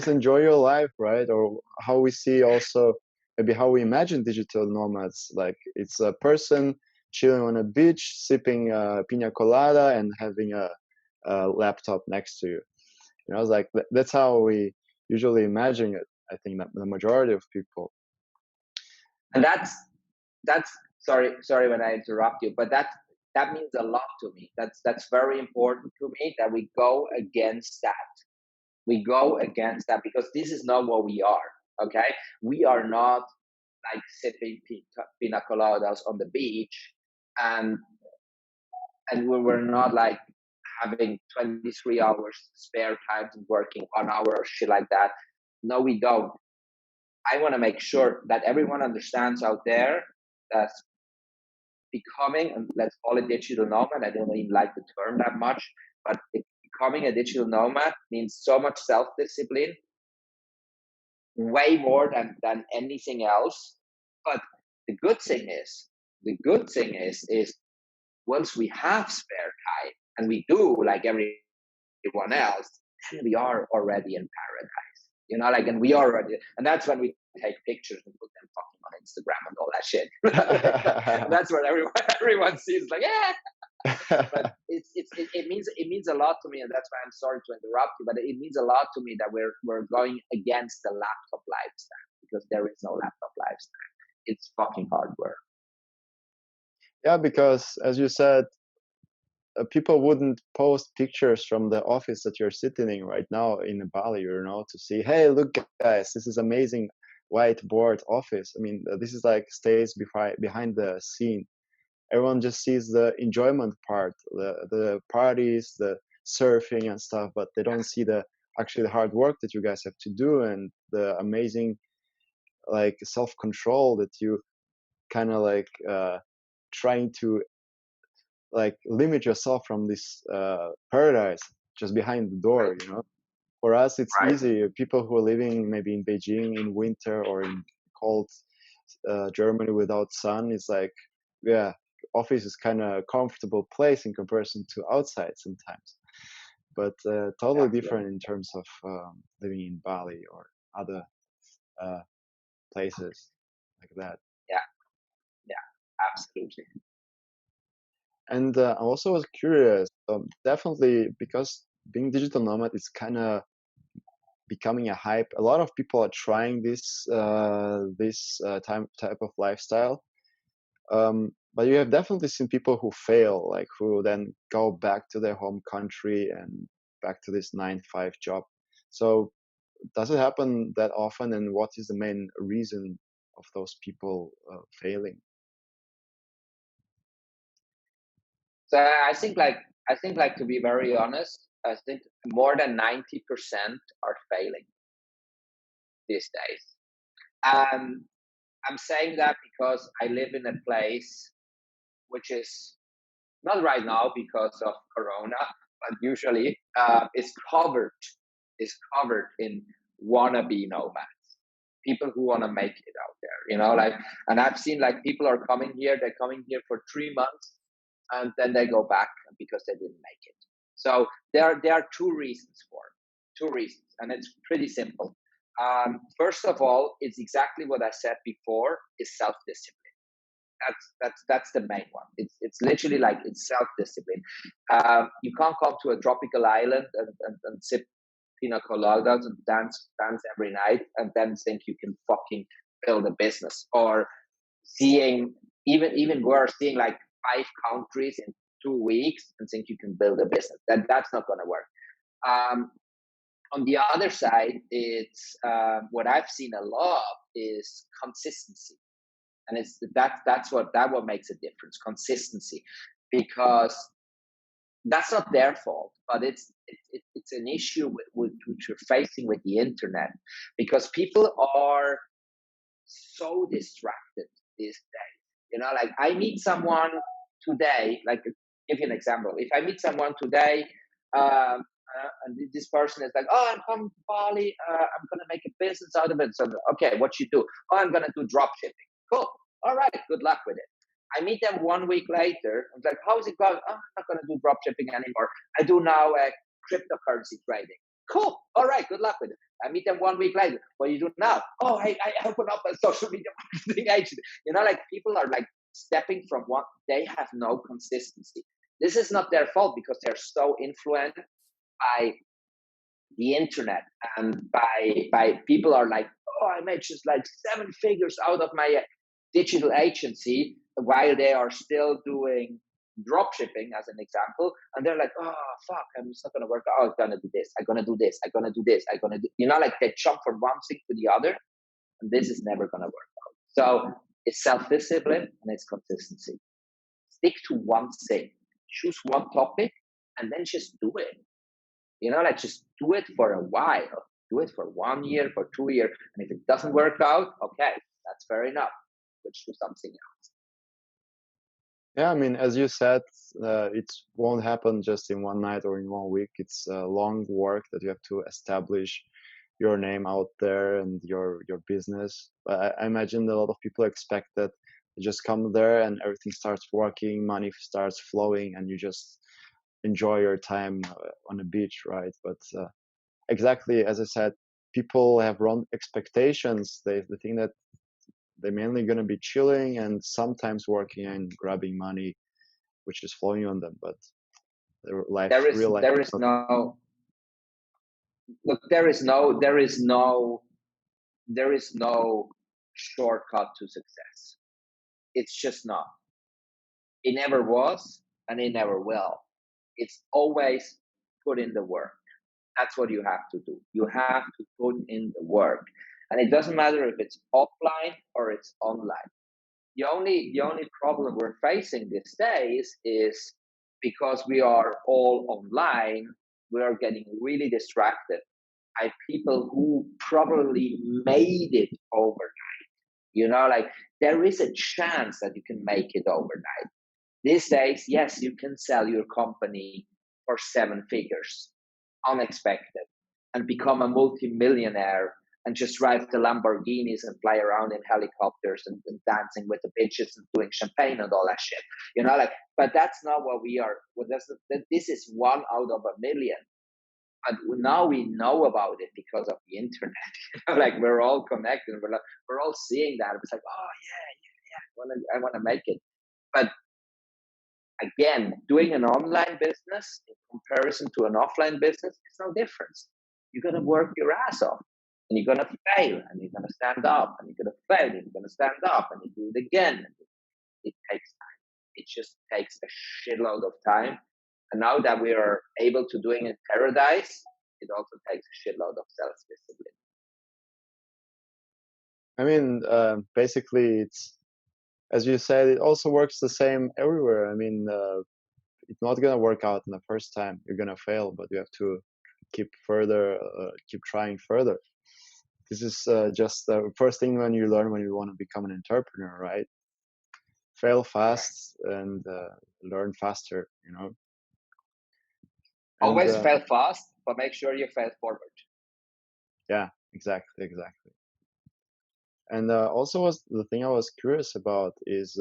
Speaker 1: enjoy your life, right? Or how we see also maybe how we imagine digital nomads. Like it's a person chilling on a beach, sipping pina colada and having a laptop next to you. It's like that's how we usually imagine it. I think that the majority of people.
Speaker 2: And that's sorry when I interrupt you, but that means a lot to me. That's very important to me, that we go against that. We go against that, because this is not what we are. Okay, we are not like sipping pina coladas on the beach, and we're not like having 23 hours spare time and working 1 hour or shit like that. No, we don't. I want to make sure that everyone understands out there that becoming, and let's call it digital nomad, I don't even like the term that much, but becoming a digital nomad means so much self-discipline, way more than anything else. But the good thing is once we have spare time, and we do like everyone else, then we are already in paradise. You know, like, and we already, and that's when we take pictures and put them fucking on Instagram and all that shit. That's what everyone sees, like, yeah. But it means a lot to me, and that's why I'm sorry to interrupt you, but it means a lot to me that we're going against the laptop lifestyle, because there is no laptop lifestyle. It's fucking hard work.
Speaker 1: Yeah, because as you said, people wouldn't post pictures from the office that you're sitting in right now in Bali, you know, to see, hey, look, guys, this is amazing whiteboard office. I mean, this is like stays behind the scene. Everyone just sees the enjoyment part, the parties, the surfing and stuff, but they don't see the hard work that you guys have to do, and the amazing like self-control that you kind of like trying to like limit yourself from this paradise just behind the door, you know. For us it's easy. People who are living maybe in Beijing in winter, or in cold Germany without sun, it's like, yeah, office is kind of a comfortable place in comparison to outside sometimes, but totally different in terms of living in Bali or other places like that.
Speaker 2: Yeah, absolutely.
Speaker 1: And I also was curious, definitely, because being digital nomad is kind of becoming a hype. A lot of people are trying this type of lifestyle. But you have definitely seen people who fail, like who then go back to their home country and back to this 9 to 5 job. So does it happen that often, and what is the main reason of those people failing?
Speaker 2: So I think like to be very honest, I think more than 90% are failing these days. I'm saying that because I live in a place which is not right now because of Corona, but usually is covered in wannabe nomads, people who want to make it out there, you know, like, and I've seen like people are coming here, they're coming here for 3 months, and then they go back because they didn't make it. So there are two reasons, and it's pretty simple. First of all, it's exactly what I said before, is self-discipline. That's the main one. It's literally like, it's self-discipline. You can't come to a tropical island and sip pina coladas and dance every night and then think you can fucking build a business, or seeing even worse, seeing like 5 countries in 2 weeks and think you can build a business. That's not going to work. On the other side, it's what I've seen a lot is consistency, and it's that's what makes a difference, consistency, because that's not their fault, but it's an issue with which you're facing with the internet, because people are so distracted these days. You know, like I meet someone today, like give you an example. If I meet someone today, and this person is like, oh, I'm coming to Bali, I'm going to make a business out of it. So, okay, what you do? Oh, I'm going to do drop shipping. Cool. All right, good luck with it. I meet them 1 week later. I'm like, how's it going? Oh, I'm not going to do drop shipping anymore. I do now cryptocurrency trading. Cool. All right, good luck with it. I meet them 1 week later. What do you do now? Oh, I open up a social media marketing agency. You know, like people are like stepping from one. They have no consistency. This is not their fault, because they're so influenced by the internet and by people are like, oh, I made just like 7 figures out of my digital agency, while they are still doing drop shipping as an example, and they're like, oh fuck, I'm just not gonna work out. I'm gonna do this. I'm gonna do this. I'm gonna do this. I'm gonna do. Like they jump from one thing to the other, and this is never gonna work out. So it's self-discipline and it's consistency. Stick to one thing. Choose one topic, and then just do it. Like just do it for a while. Do it for 1 year, for 2 years, and if it doesn't work out, okay, that's fair enough. Switch to something else.
Speaker 1: Yeah, I mean, as you said, it won't happen just in one night or in 1 week. It's a long work that you have to establish your name out there and your business. But I imagine a lot of people expect that you just come there and everything starts working, money starts flowing, and you just enjoy your time on the beach, right? But exactly as I said, people have wrong expectations. They think that they're mainly going to be chilling and sometimes working and grabbing money, which is flowing on them. But real life.
Speaker 2: There is no look. There is no shortcut to success. It's just not. It never was, and it never will. It's always put in the work. That's what you have to do. You have to put in the work. And it doesn't matter if it's offline or it's online. The only problem we're facing these days is because we are all online, we are getting really distracted by people who probably made it overnight. Like there is a chance that you can make it overnight. These days, yes, you can sell your company for 7 figures, unexpected, and become a multi-millionaire and just drive the Lamborghinis and fly around in helicopters and dancing with the bitches and doing champagne and all that shit. But that's not what we are. This is 1 out of 1,000,000. And now we know about it because of the internet. Like we're all connected. We're all seeing that. It's like, oh yeah. I want to make it. But again, doing an online business in comparison to an offline business is no difference. You're going to work your ass off, and you're going to fail, and you're going to stand up, and you're going to fail, and you're going to stand up, and you do it again. It takes time. It just takes a shitload of time. And now that we are able to doing it in paradise, it also takes a shitload of self-discipline.
Speaker 1: I mean, basically, it's, as you said, it also works the same everywhere. I mean, it's not gonna work out in the first time. You're gonna fail, but you have to keep trying further. This is just the first thing when you learn when you want to become an entrepreneur, right? Fail fast and learn faster.
Speaker 2: Always fail fast, but make sure you fail forward.
Speaker 1: Yeah, exactly. And also, the thing I was curious about is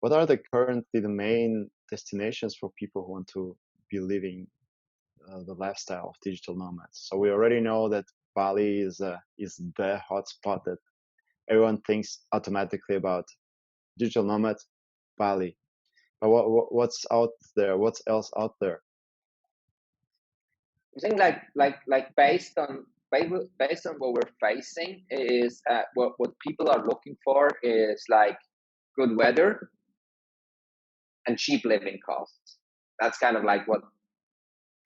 Speaker 1: what are currently the main destinations for people who want to be living the lifestyle of digital nomads? So we already know that Bali is the hotspot that everyone thinks automatically about. Digital nomad, Bali. But what's out there? What's else out there?
Speaker 2: I think like based on what we're facing is what people are looking for is like good weather and cheap living costs. That's kind of like what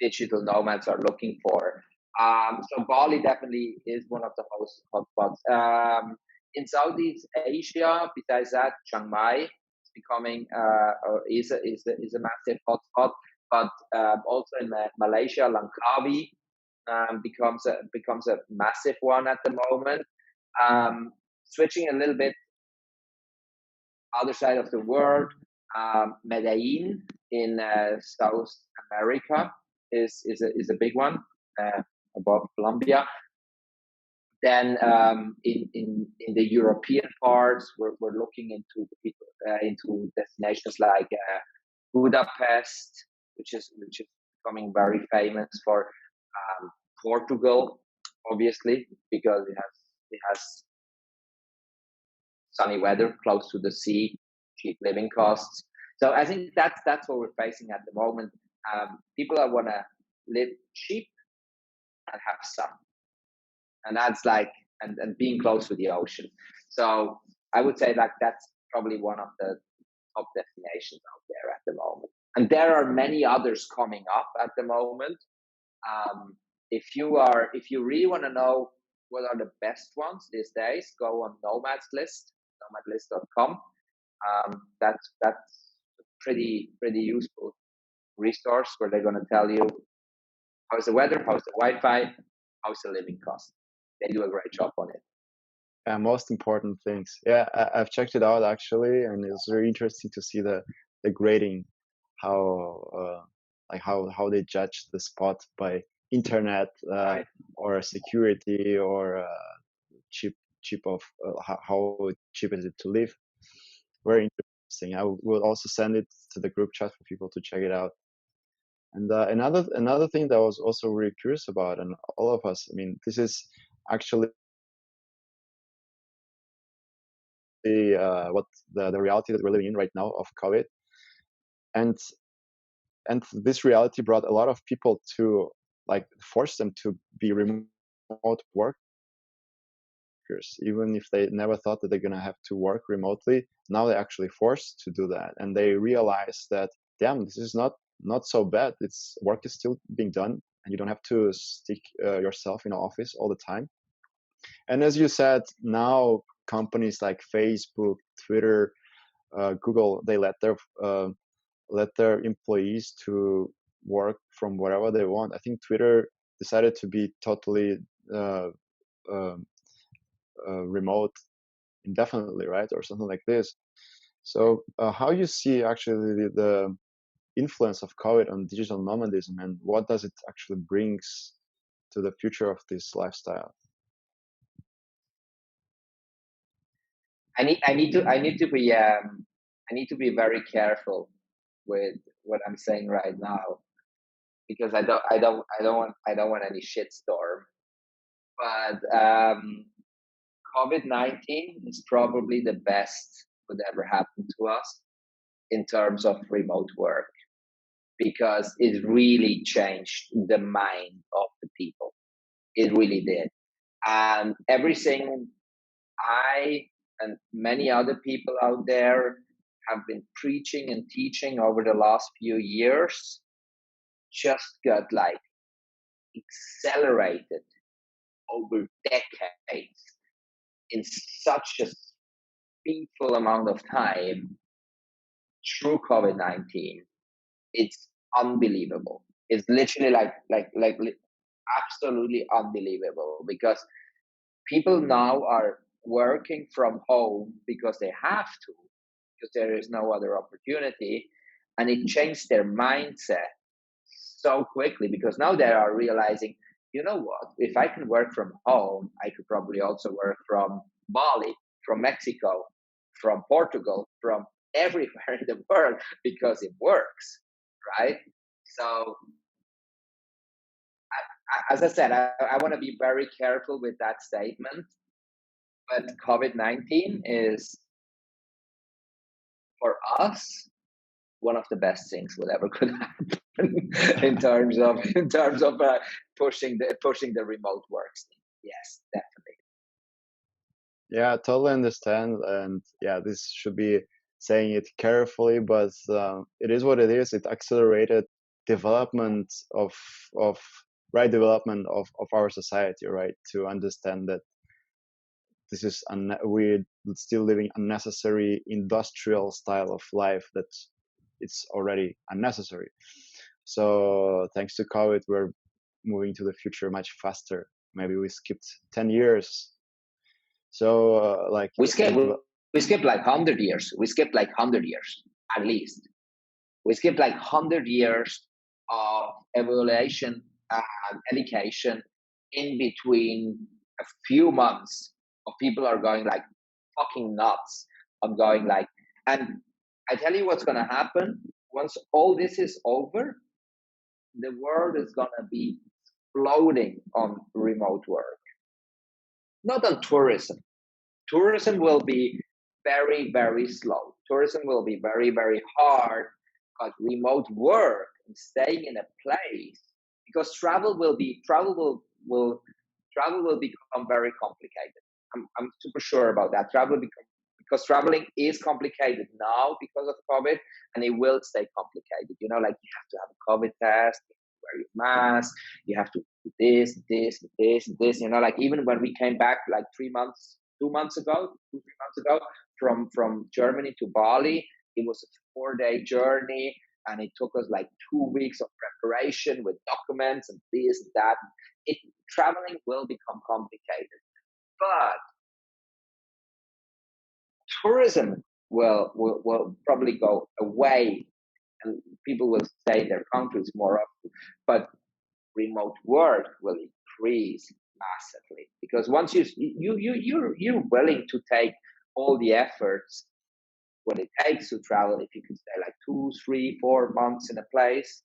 Speaker 2: digital nomads are looking for. So Bali definitely is one of the most hotspots. In Southeast Asia, besides that, Chiang Mai is becoming is a massive hotspot. But also in Malaysia, Langkawi becomes a massive one at the moment. Switching a little bit other side of the world, Medellin in South America is a big one above Colombia. Then in the European parts, we're looking into destinations like Budapest, which is becoming very famous, for Portugal, obviously, because it has sunny weather, close to the sea, cheap living costs. So I think that's what we're facing at the moment. People that want to live cheap and have sun, and that's like and being close to the ocean. So I would say like that's probably one of the top destinations out there at the moment. And there are many others coming up at the moment. If you really want to know what are the best ones these days, go on Nomad's list, nomadlist.com. That's a pretty useful resource where they're going to tell you how's the weather, how's the Wi-Fi, how's the living cost. They do a great job on it.
Speaker 1: Most important things. Yeah, I've checked it out actually, and it's very interesting to see the grading, how how they judge the spot by internet
Speaker 2: Right.
Speaker 1: or security or cheap of how cheap is it to live. Very interesting. I will also send it to the group chat for people to check it out. And another thing that I was also really curious about, and all of us, I mean, this is actually what the reality that we're living in right now of COVID, and this reality brought a lot of people to like force them to be remote workers, even if they never thought that they're gonna have to work remotely. Now they're actually forced to do that, and they realize that damn, this is not so bad. It's work is still being done, and you don't have to stick yourself in an office all the time. And as you said, now companies like Facebook, Twitter, Google, they let their employees to work from wherever they want. I think Twitter decided to be totally remote indefinitely, right, or something like this. So how you see actually the influence of COVID on digital nomadism, and what does it actually brings to the future of this lifestyle?
Speaker 2: I need to be very careful with what I'm saying right now, because I don't want any shitstorm. But COVID-19 is probably the best would ever happen to us in terms of remote work, because it really changed the mind of the people. It really did. And everything I and many other people out there have been preaching and teaching over the last few years just got like accelerated over decades in such a speedful amount of time through COVID-19. It's unbelievable. It's literally like absolutely unbelievable, because people now are working from home because they have to, because there is no other opportunity, and it changed their mindset so quickly, because now they are realizing, you know what, if I can work from home, I could probably also work from Bali, from Mexico, from Portugal, from everywhere in the world, because it works, right? So as I said, I want to be very careful with that statement, but COVID-19 is, for us, one of the best things that ever could happen in terms of pushing the remote work scene. Yes, definitely.
Speaker 1: Yeah, I totally understand, and yeah, this should be saying it carefully, but it is what it is. It accelerated development of development of our society, right? To understand that this is we're still living unnecessary industrial style of life that it's already unnecessary. So thanks to COVID, we're moving to the future much faster. Maybe we skipped 10 years. So
Speaker 2: we skipped like 100 years. We skipped like 100 years at least. We skipped like 100 years of evaluation and education in between a few months of people are going like fucking nuts. I'm going like, and I tell you what's going to happen once all this is over. The world is going to be exploding on remote work, not on tourism. Tourism will be very, very slow. Tourism will be very, very hard, but remote work and staying in a place, because travel will become very complicated. I'm super sure about that. Travel will become because traveling is complicated now because of COVID, and it will stay complicated. You know, like you have to have a COVID test, wear your mask, you have to do this. You know, like even when we came back like 2 months ago, 3 months ago from Germany to Bali, it was a 4-day journey, and it took us like 2 weeks of preparation with documents and this and that. Traveling will become complicated, but tourism will probably go away, and people will stay in their countries more often. But remote work will increase massively, because once you're willing to take all the efforts what it takes to travel, if you can stay like 2, 3, 4 months in a place.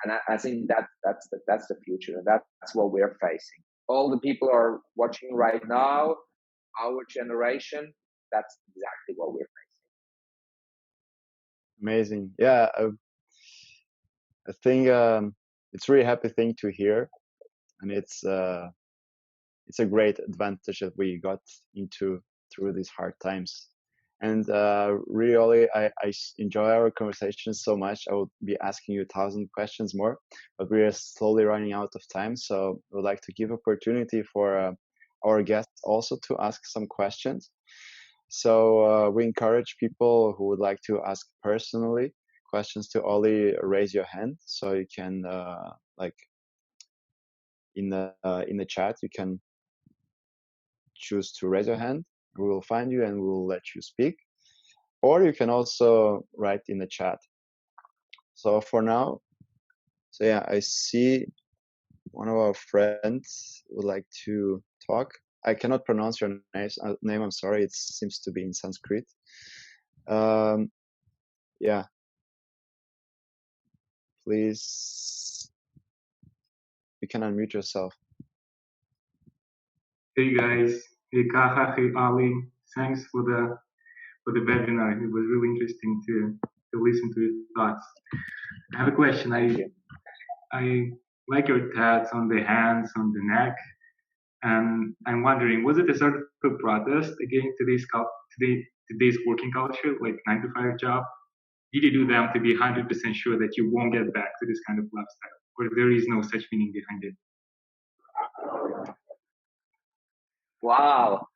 Speaker 2: And I think that's the future, and that's what we're facing. All the people are watching right now, our generation. That's exactly what we're facing.
Speaker 1: Amazing. Yeah, I think it's a really happy thing to hear, and it's a great advantage that we got into through these hard times. And really, I enjoy our conversation so much. I will be asking you 1,000 questions more, but we are slowly running out of time. So I would like to give opportunity for our guests also to ask some questions. So we encourage people who would like to ask personally questions to Ollie, raise your hand. So you can like in the chat, you can choose to raise your hand. We will find you and we will let you speak. Or you can also write in the chat. So for now, so yeah, I see one of our friends would like to talk. I cannot pronounce your name. I'm sorry. It seems to be in Sanskrit. Yeah. Please, you can unmute yourself.
Speaker 4: Hey guys, hey Kaha, hey Ali. Thanks for the webinar. It was really interesting to listen to your thoughts. I have a question. I like your tats on the hands, on the neck, and I'm wondering, was it a sort of a protest against today's working culture, like 9-to-5 job? Did you do them to be 100% sure that you won't get back to this kind of lifestyle, or there is no such meaning behind it?
Speaker 2: Wow,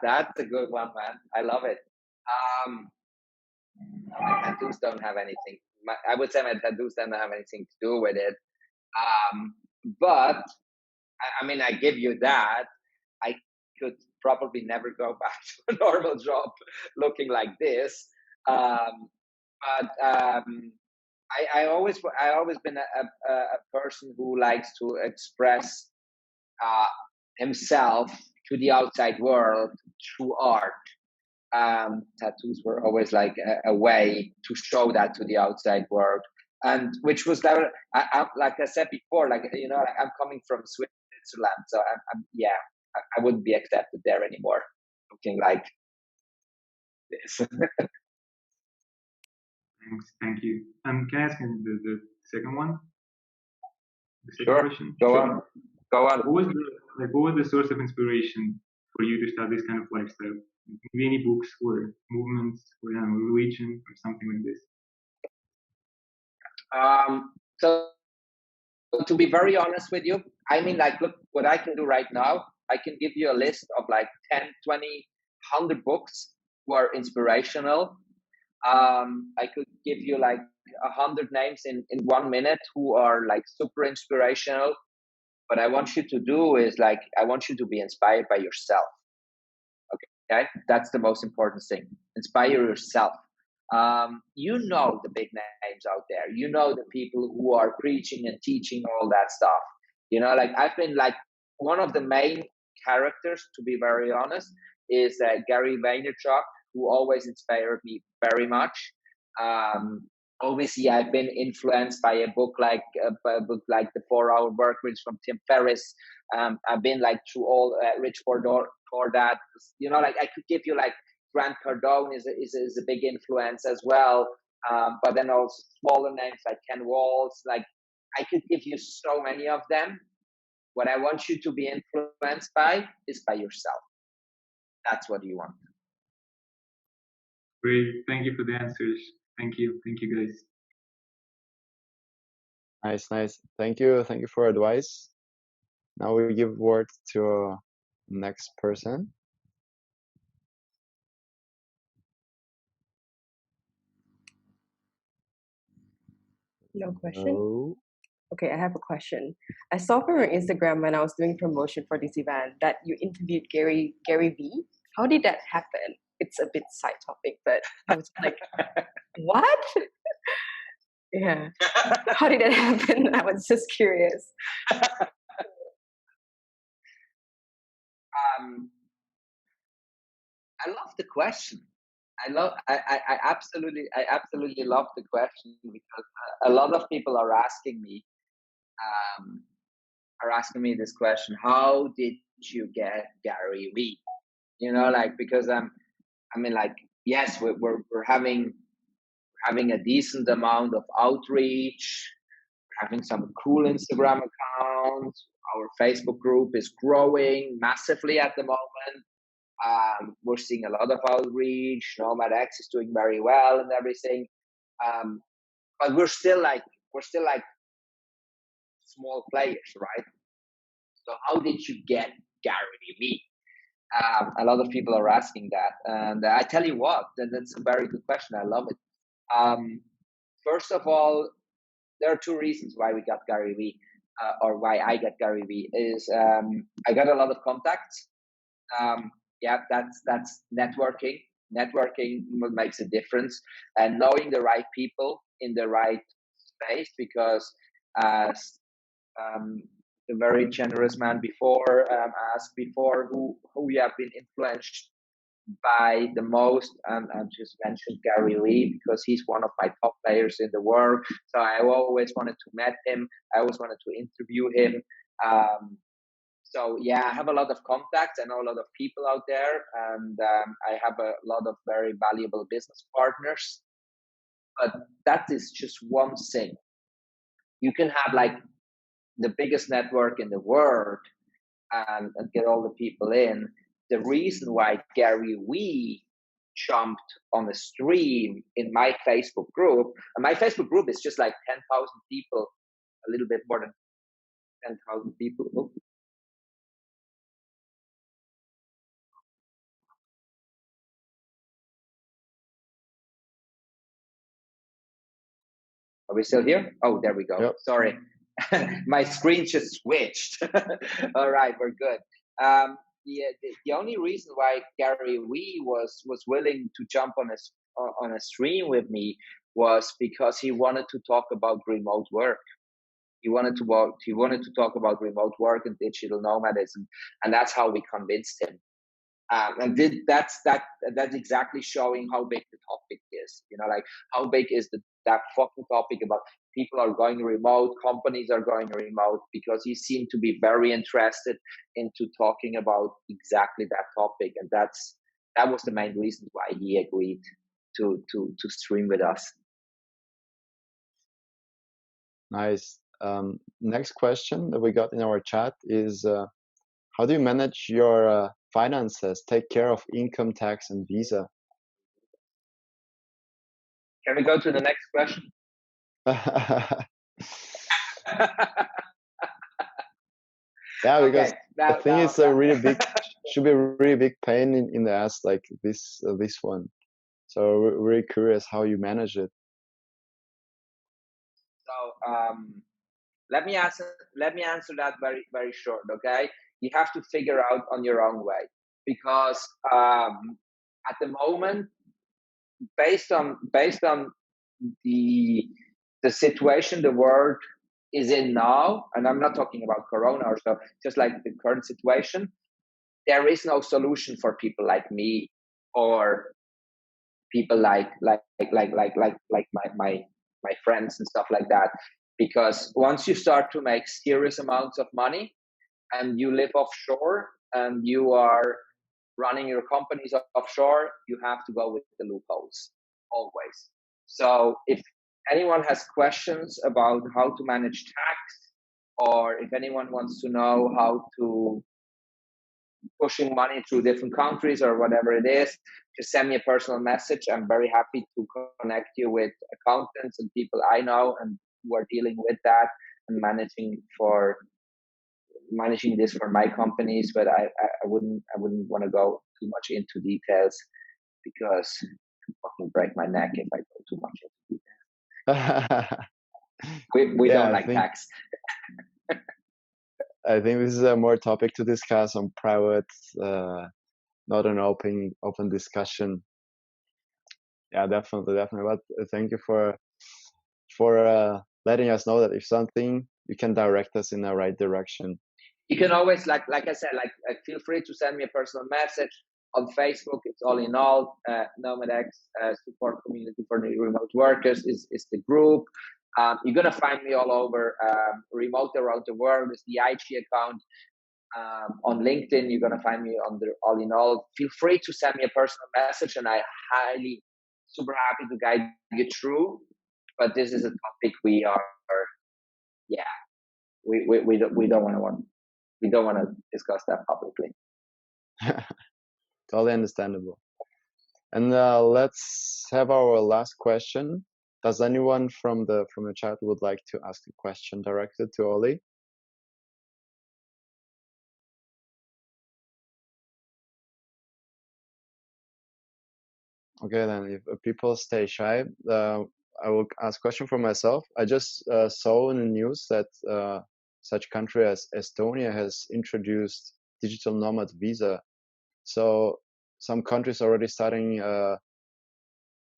Speaker 2: that's a good one, man. I love it. My tattoos don't have anything. I would say my tattoos don't have anything to do with it. But I mean, I give you that. I could probably never go back to a normal job looking like this. But I always been a person who likes to express himself to the outside world through art. Tattoos were always like a way to show that to the outside world, and which was never, like I said before, like, you know, I'm coming from Switzerland, so I wouldn't be accepted there anymore, looking like this.
Speaker 4: Thanks, thank you. Can I ask you the second one? The second
Speaker 2: Sure.
Speaker 4: question?
Speaker 2: Go on.
Speaker 4: What was the source of inspiration for you to start this kind of lifestyle? Maybe any books or movements or religion or something like this?
Speaker 2: So to be very honest with you, I mean, like, look, what I can do right now, I can give you a list of like 10, 20, 100 books who are inspirational. I could give you like 100 names in 1 minute who are like super inspirational. What I want you to do is, like, I want you to be inspired by yourself. Okay, that's the most important thing. Inspire yourself. You know the big names out there. You know the people who are preaching and teaching all that stuff. You know, like, I've been like, one of the main characters, to be very honest, is Gary Vaynerchuk, who always inspired me very much. Obviously, I've been influenced by a book like The 4-Hour Workweek from Tim Ferriss. I've been like through all Rich Poor Dad. You know, like, I could give you like Grant Cardone is a big influence as well. But then also smaller names like Ken Walls. Like, I could give you so many of them. What I want you to be influenced by is by yourself. That's what you want.
Speaker 4: Great. Thank you for the answers. Thank you. Thank you, guys.
Speaker 1: Nice. Thank you for advice. Now we give word to next person.
Speaker 3: No question.
Speaker 1: Oh.
Speaker 3: Okay, I have a question. I saw from your Instagram when I was doing promotion for this event that you interviewed Garyvee. How did that happen? It's a bit side topic, but I was like, what? Yeah. How did that happen? I was just curious.
Speaker 2: I love the question. I absolutely love the question because a lot of people are asking me this question: how did you get Garyvee? You know, like, because I mean, like, yes, we're having a decent amount of outreach, having some cool Instagram accounts. Our Facebook group is growing massively at the moment. We're seeing a lot of outreach. NomadX is doing very well and everything. But we're still like small players, right? So how did you get Garyvee? A lot of people are asking that, and I tell you what, that's a very good question. I love it. First of all, there are two reasons why we got Garyvee, or why I got Garyvee. Is I got a lot of contacts. Yeah, that's networking. Networking makes a difference, and knowing the right people in the right space. Because as the very generous man before asked before, who you have been influenced by the most, and I just mentioned Garyvee because he's one of my top players in the world. So I always wanted to meet him. I always wanted to interview him. So yeah, I have a lot of contacts. I know a lot of people out there, and I have a lot of very valuable business partners. But that is just one thing. You can have like the biggest network in the world and get all the people in. The reason why Garyvee jumped on a stream in my Facebook group, and my Facebook group is just like 10,000 people, a little bit more than 10,000 people. Oh. Are we still here? Oh, there we go. Yep. Sorry. My screen just switched. All right, we're good. The only reason why Garyvee was willing to jump on a stream with me was because he wanted to talk about remote work. He wanted to talk about remote work and digital nomadism, and that's how we convinced him. That's exactly showing how big the topic is. You know, like how big is that fucking topic about people are going remote, companies are going remote, because he seemed to be very interested into talking about exactly that topic, and that was the main reason why he agreed to stream with us.
Speaker 1: Nice. Next question that we got in our chat is, how do you manage your finances, take care of income tax and visa?
Speaker 2: Can we go to the next question?
Speaker 1: Yeah, because I think it's a really big, should be a really big pain in the ass, like this one. So we're really curious how you manage it.
Speaker 2: So let me answer that very, very short. Okay, you have to figure out on your own way, because at the moment, based on the situation the world is in now, and I'm not talking about Corona or so, just like the current situation, there is no solution for people like me or people like my friends and stuff like that. Because once you start to make serious amounts of money and you live offshore and you are running your companies offshore, you have to go with the loopholes always. So if anyone has questions about how to manage tax, or if anyone wants to know how to pushing money through different countries or whatever it is, just send me a personal message. I'm very happy to connect you with accountants and people I know and who are dealing with that and managing this for my companies. But I wouldn't want to go too much into details because I fucking break my neck if I go too much into details. We don't like tax.
Speaker 1: I think this is a more topic to discuss on private, not an open discussion. Yeah, definitely. But thank you for letting us know that if something, you can direct us in the right direction.
Speaker 2: You can always, like I said, feel free to send me a personal message on Facebook. It's all in all. NomadX support community for the remote workers is the group. You're gonna find me all over, remote around the world. It's the IG account. On LinkedIn, you're gonna find me under all in all. Feel free to send me a personal message, and I super happy to guide you through. But this is a topic we don't want to discuss that publicly.
Speaker 1: Totally understandable. And let's have our last question. Does anyone from the chat would like to ask a question directed to Oli? Okay, then if people stay shy, I will ask a question for myself. I just saw in the news that such country as Estonia has introduced digital nomad visa. So some countries are already starting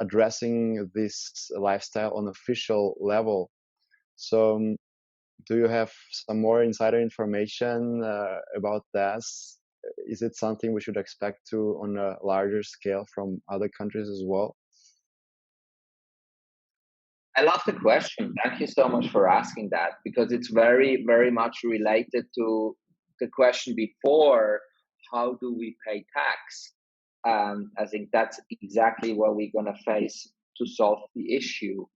Speaker 1: addressing this lifestyle on official level. So do you have some more insider information about this? Is it something we should expect to on a larger scale from other countries as well?
Speaker 2: I love the question. Thank you so much for asking that, because it's very, very much related to the question before, how do we pay tax? I think that's exactly what we're going to face to solve the issue.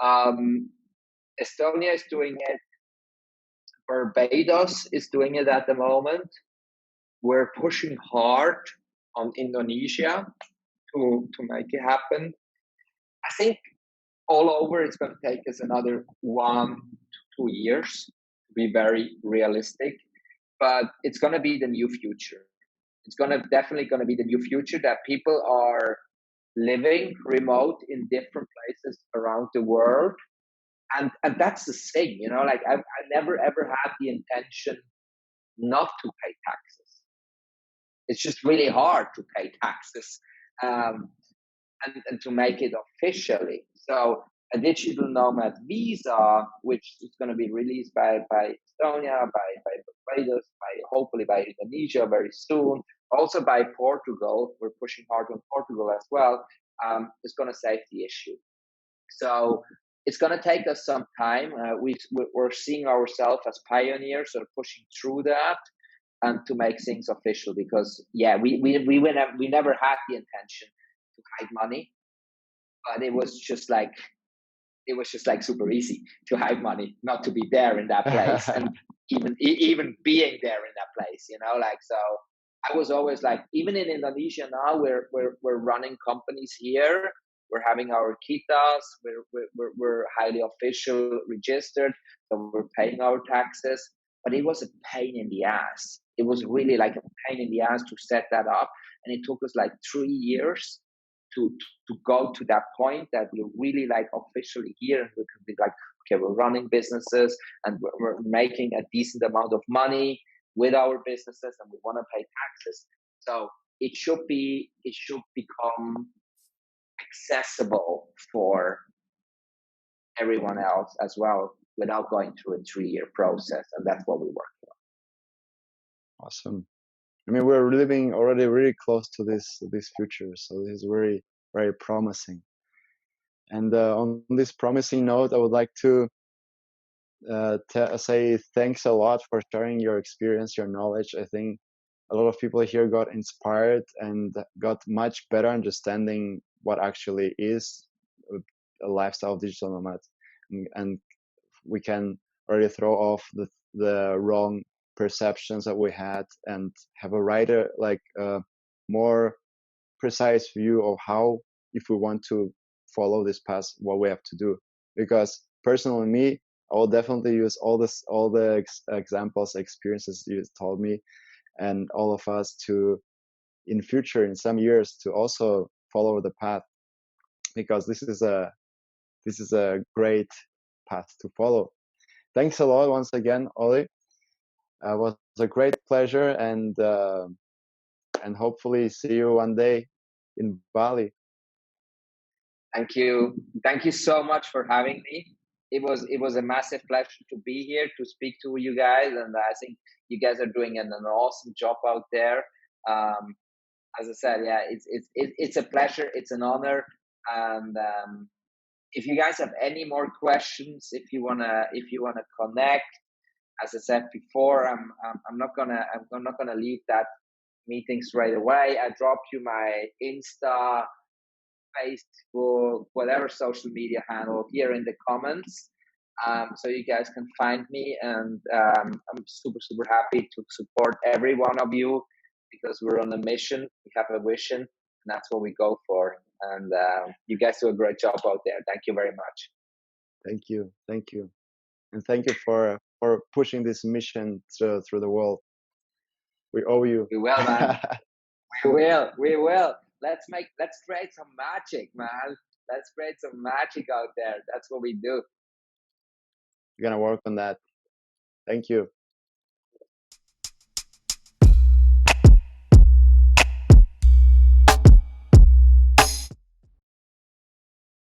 Speaker 2: Estonia is doing it. Barbados is doing it at the moment. We're pushing hard on Indonesia to make it happen. I think all over it's going to take us another 1 to 2 years to be very realistic, but it's going to be the new future. It's definitely going to be the new future, that people are living remote in different places around the world. And that's the thing, like I never ever had the intention not to pay taxes. It's just really hard to pay taxes and to make it officially. So a digital nomad visa, which is going to be released by Estonia, by Barbados, hopefully by Indonesia very soon, also by Portugal. We're pushing hard on Portugal as well. Is going to save the issue. So it's going to take us some time. We're seeing ourselves as pioneers, sort of pushing through that and to make things official. Because we never had the intention to hide money, but it was just like super easy to hide money, not to be there in that place, and even being there in that place, so I was always like, even in Indonesia now, we're running companies here, we're having our kitas, we're highly official, registered, so we're paying our taxes, but it was a pain in the ass. It was really like a pain in the ass to set that up, and it took us like 3 years to go to that point that we're really like officially here, and we can be like, okay, we're running businesses and we're making a decent amount of money with our businesses, and we want to pay taxes. So it should become accessible for everyone else as well, without going through a 3-year process, and that's what we're working on.
Speaker 1: Awesome. I mean, we're living already really close to this future, so this is very, very promising. And on this promising note, I would like to say thanks a lot for sharing your experience, your knowledge. I think a lot of people here got inspired and got much better understanding what actually is a lifestyle of digital nomad, and we can already throw off the wrong perceptions that we had and have a righter, like more precise view of how, if we want to follow this path, what we have to do. Because personally, me, I will definitely use all the examples, experiences you told me, and all of us to, in future, in some years, to also follow the path, because this is a great path to follow. Thanks a lot once again, Oli. It was a great pleasure, and hopefully see you one day in Bali.
Speaker 2: Thank you so much for having me. It was a massive pleasure to be here to speak to you guys, and I think you guys are doing an awesome job out there. As I said, yeah, it's a pleasure, it's an honor, and if you guys have any more questions, if you wanna connect, as I said before, I'm not gonna leave that meeting straight away. I dropped you my Insta, Facebook, whatever social media handle here in the comments, so you guys can find me. And I'm super happy to support every one of you, because we're on a mission, we have a vision, and that's what we go for. And you guys do a great job out there. Thank you very much.
Speaker 1: Thank you, and thank you for pushing this mission through the world. We owe you.
Speaker 2: We will, man. we will. Let's create some magic, man. Let's create some magic out there. That's what we do.
Speaker 1: We're gonna work on that. Thank you.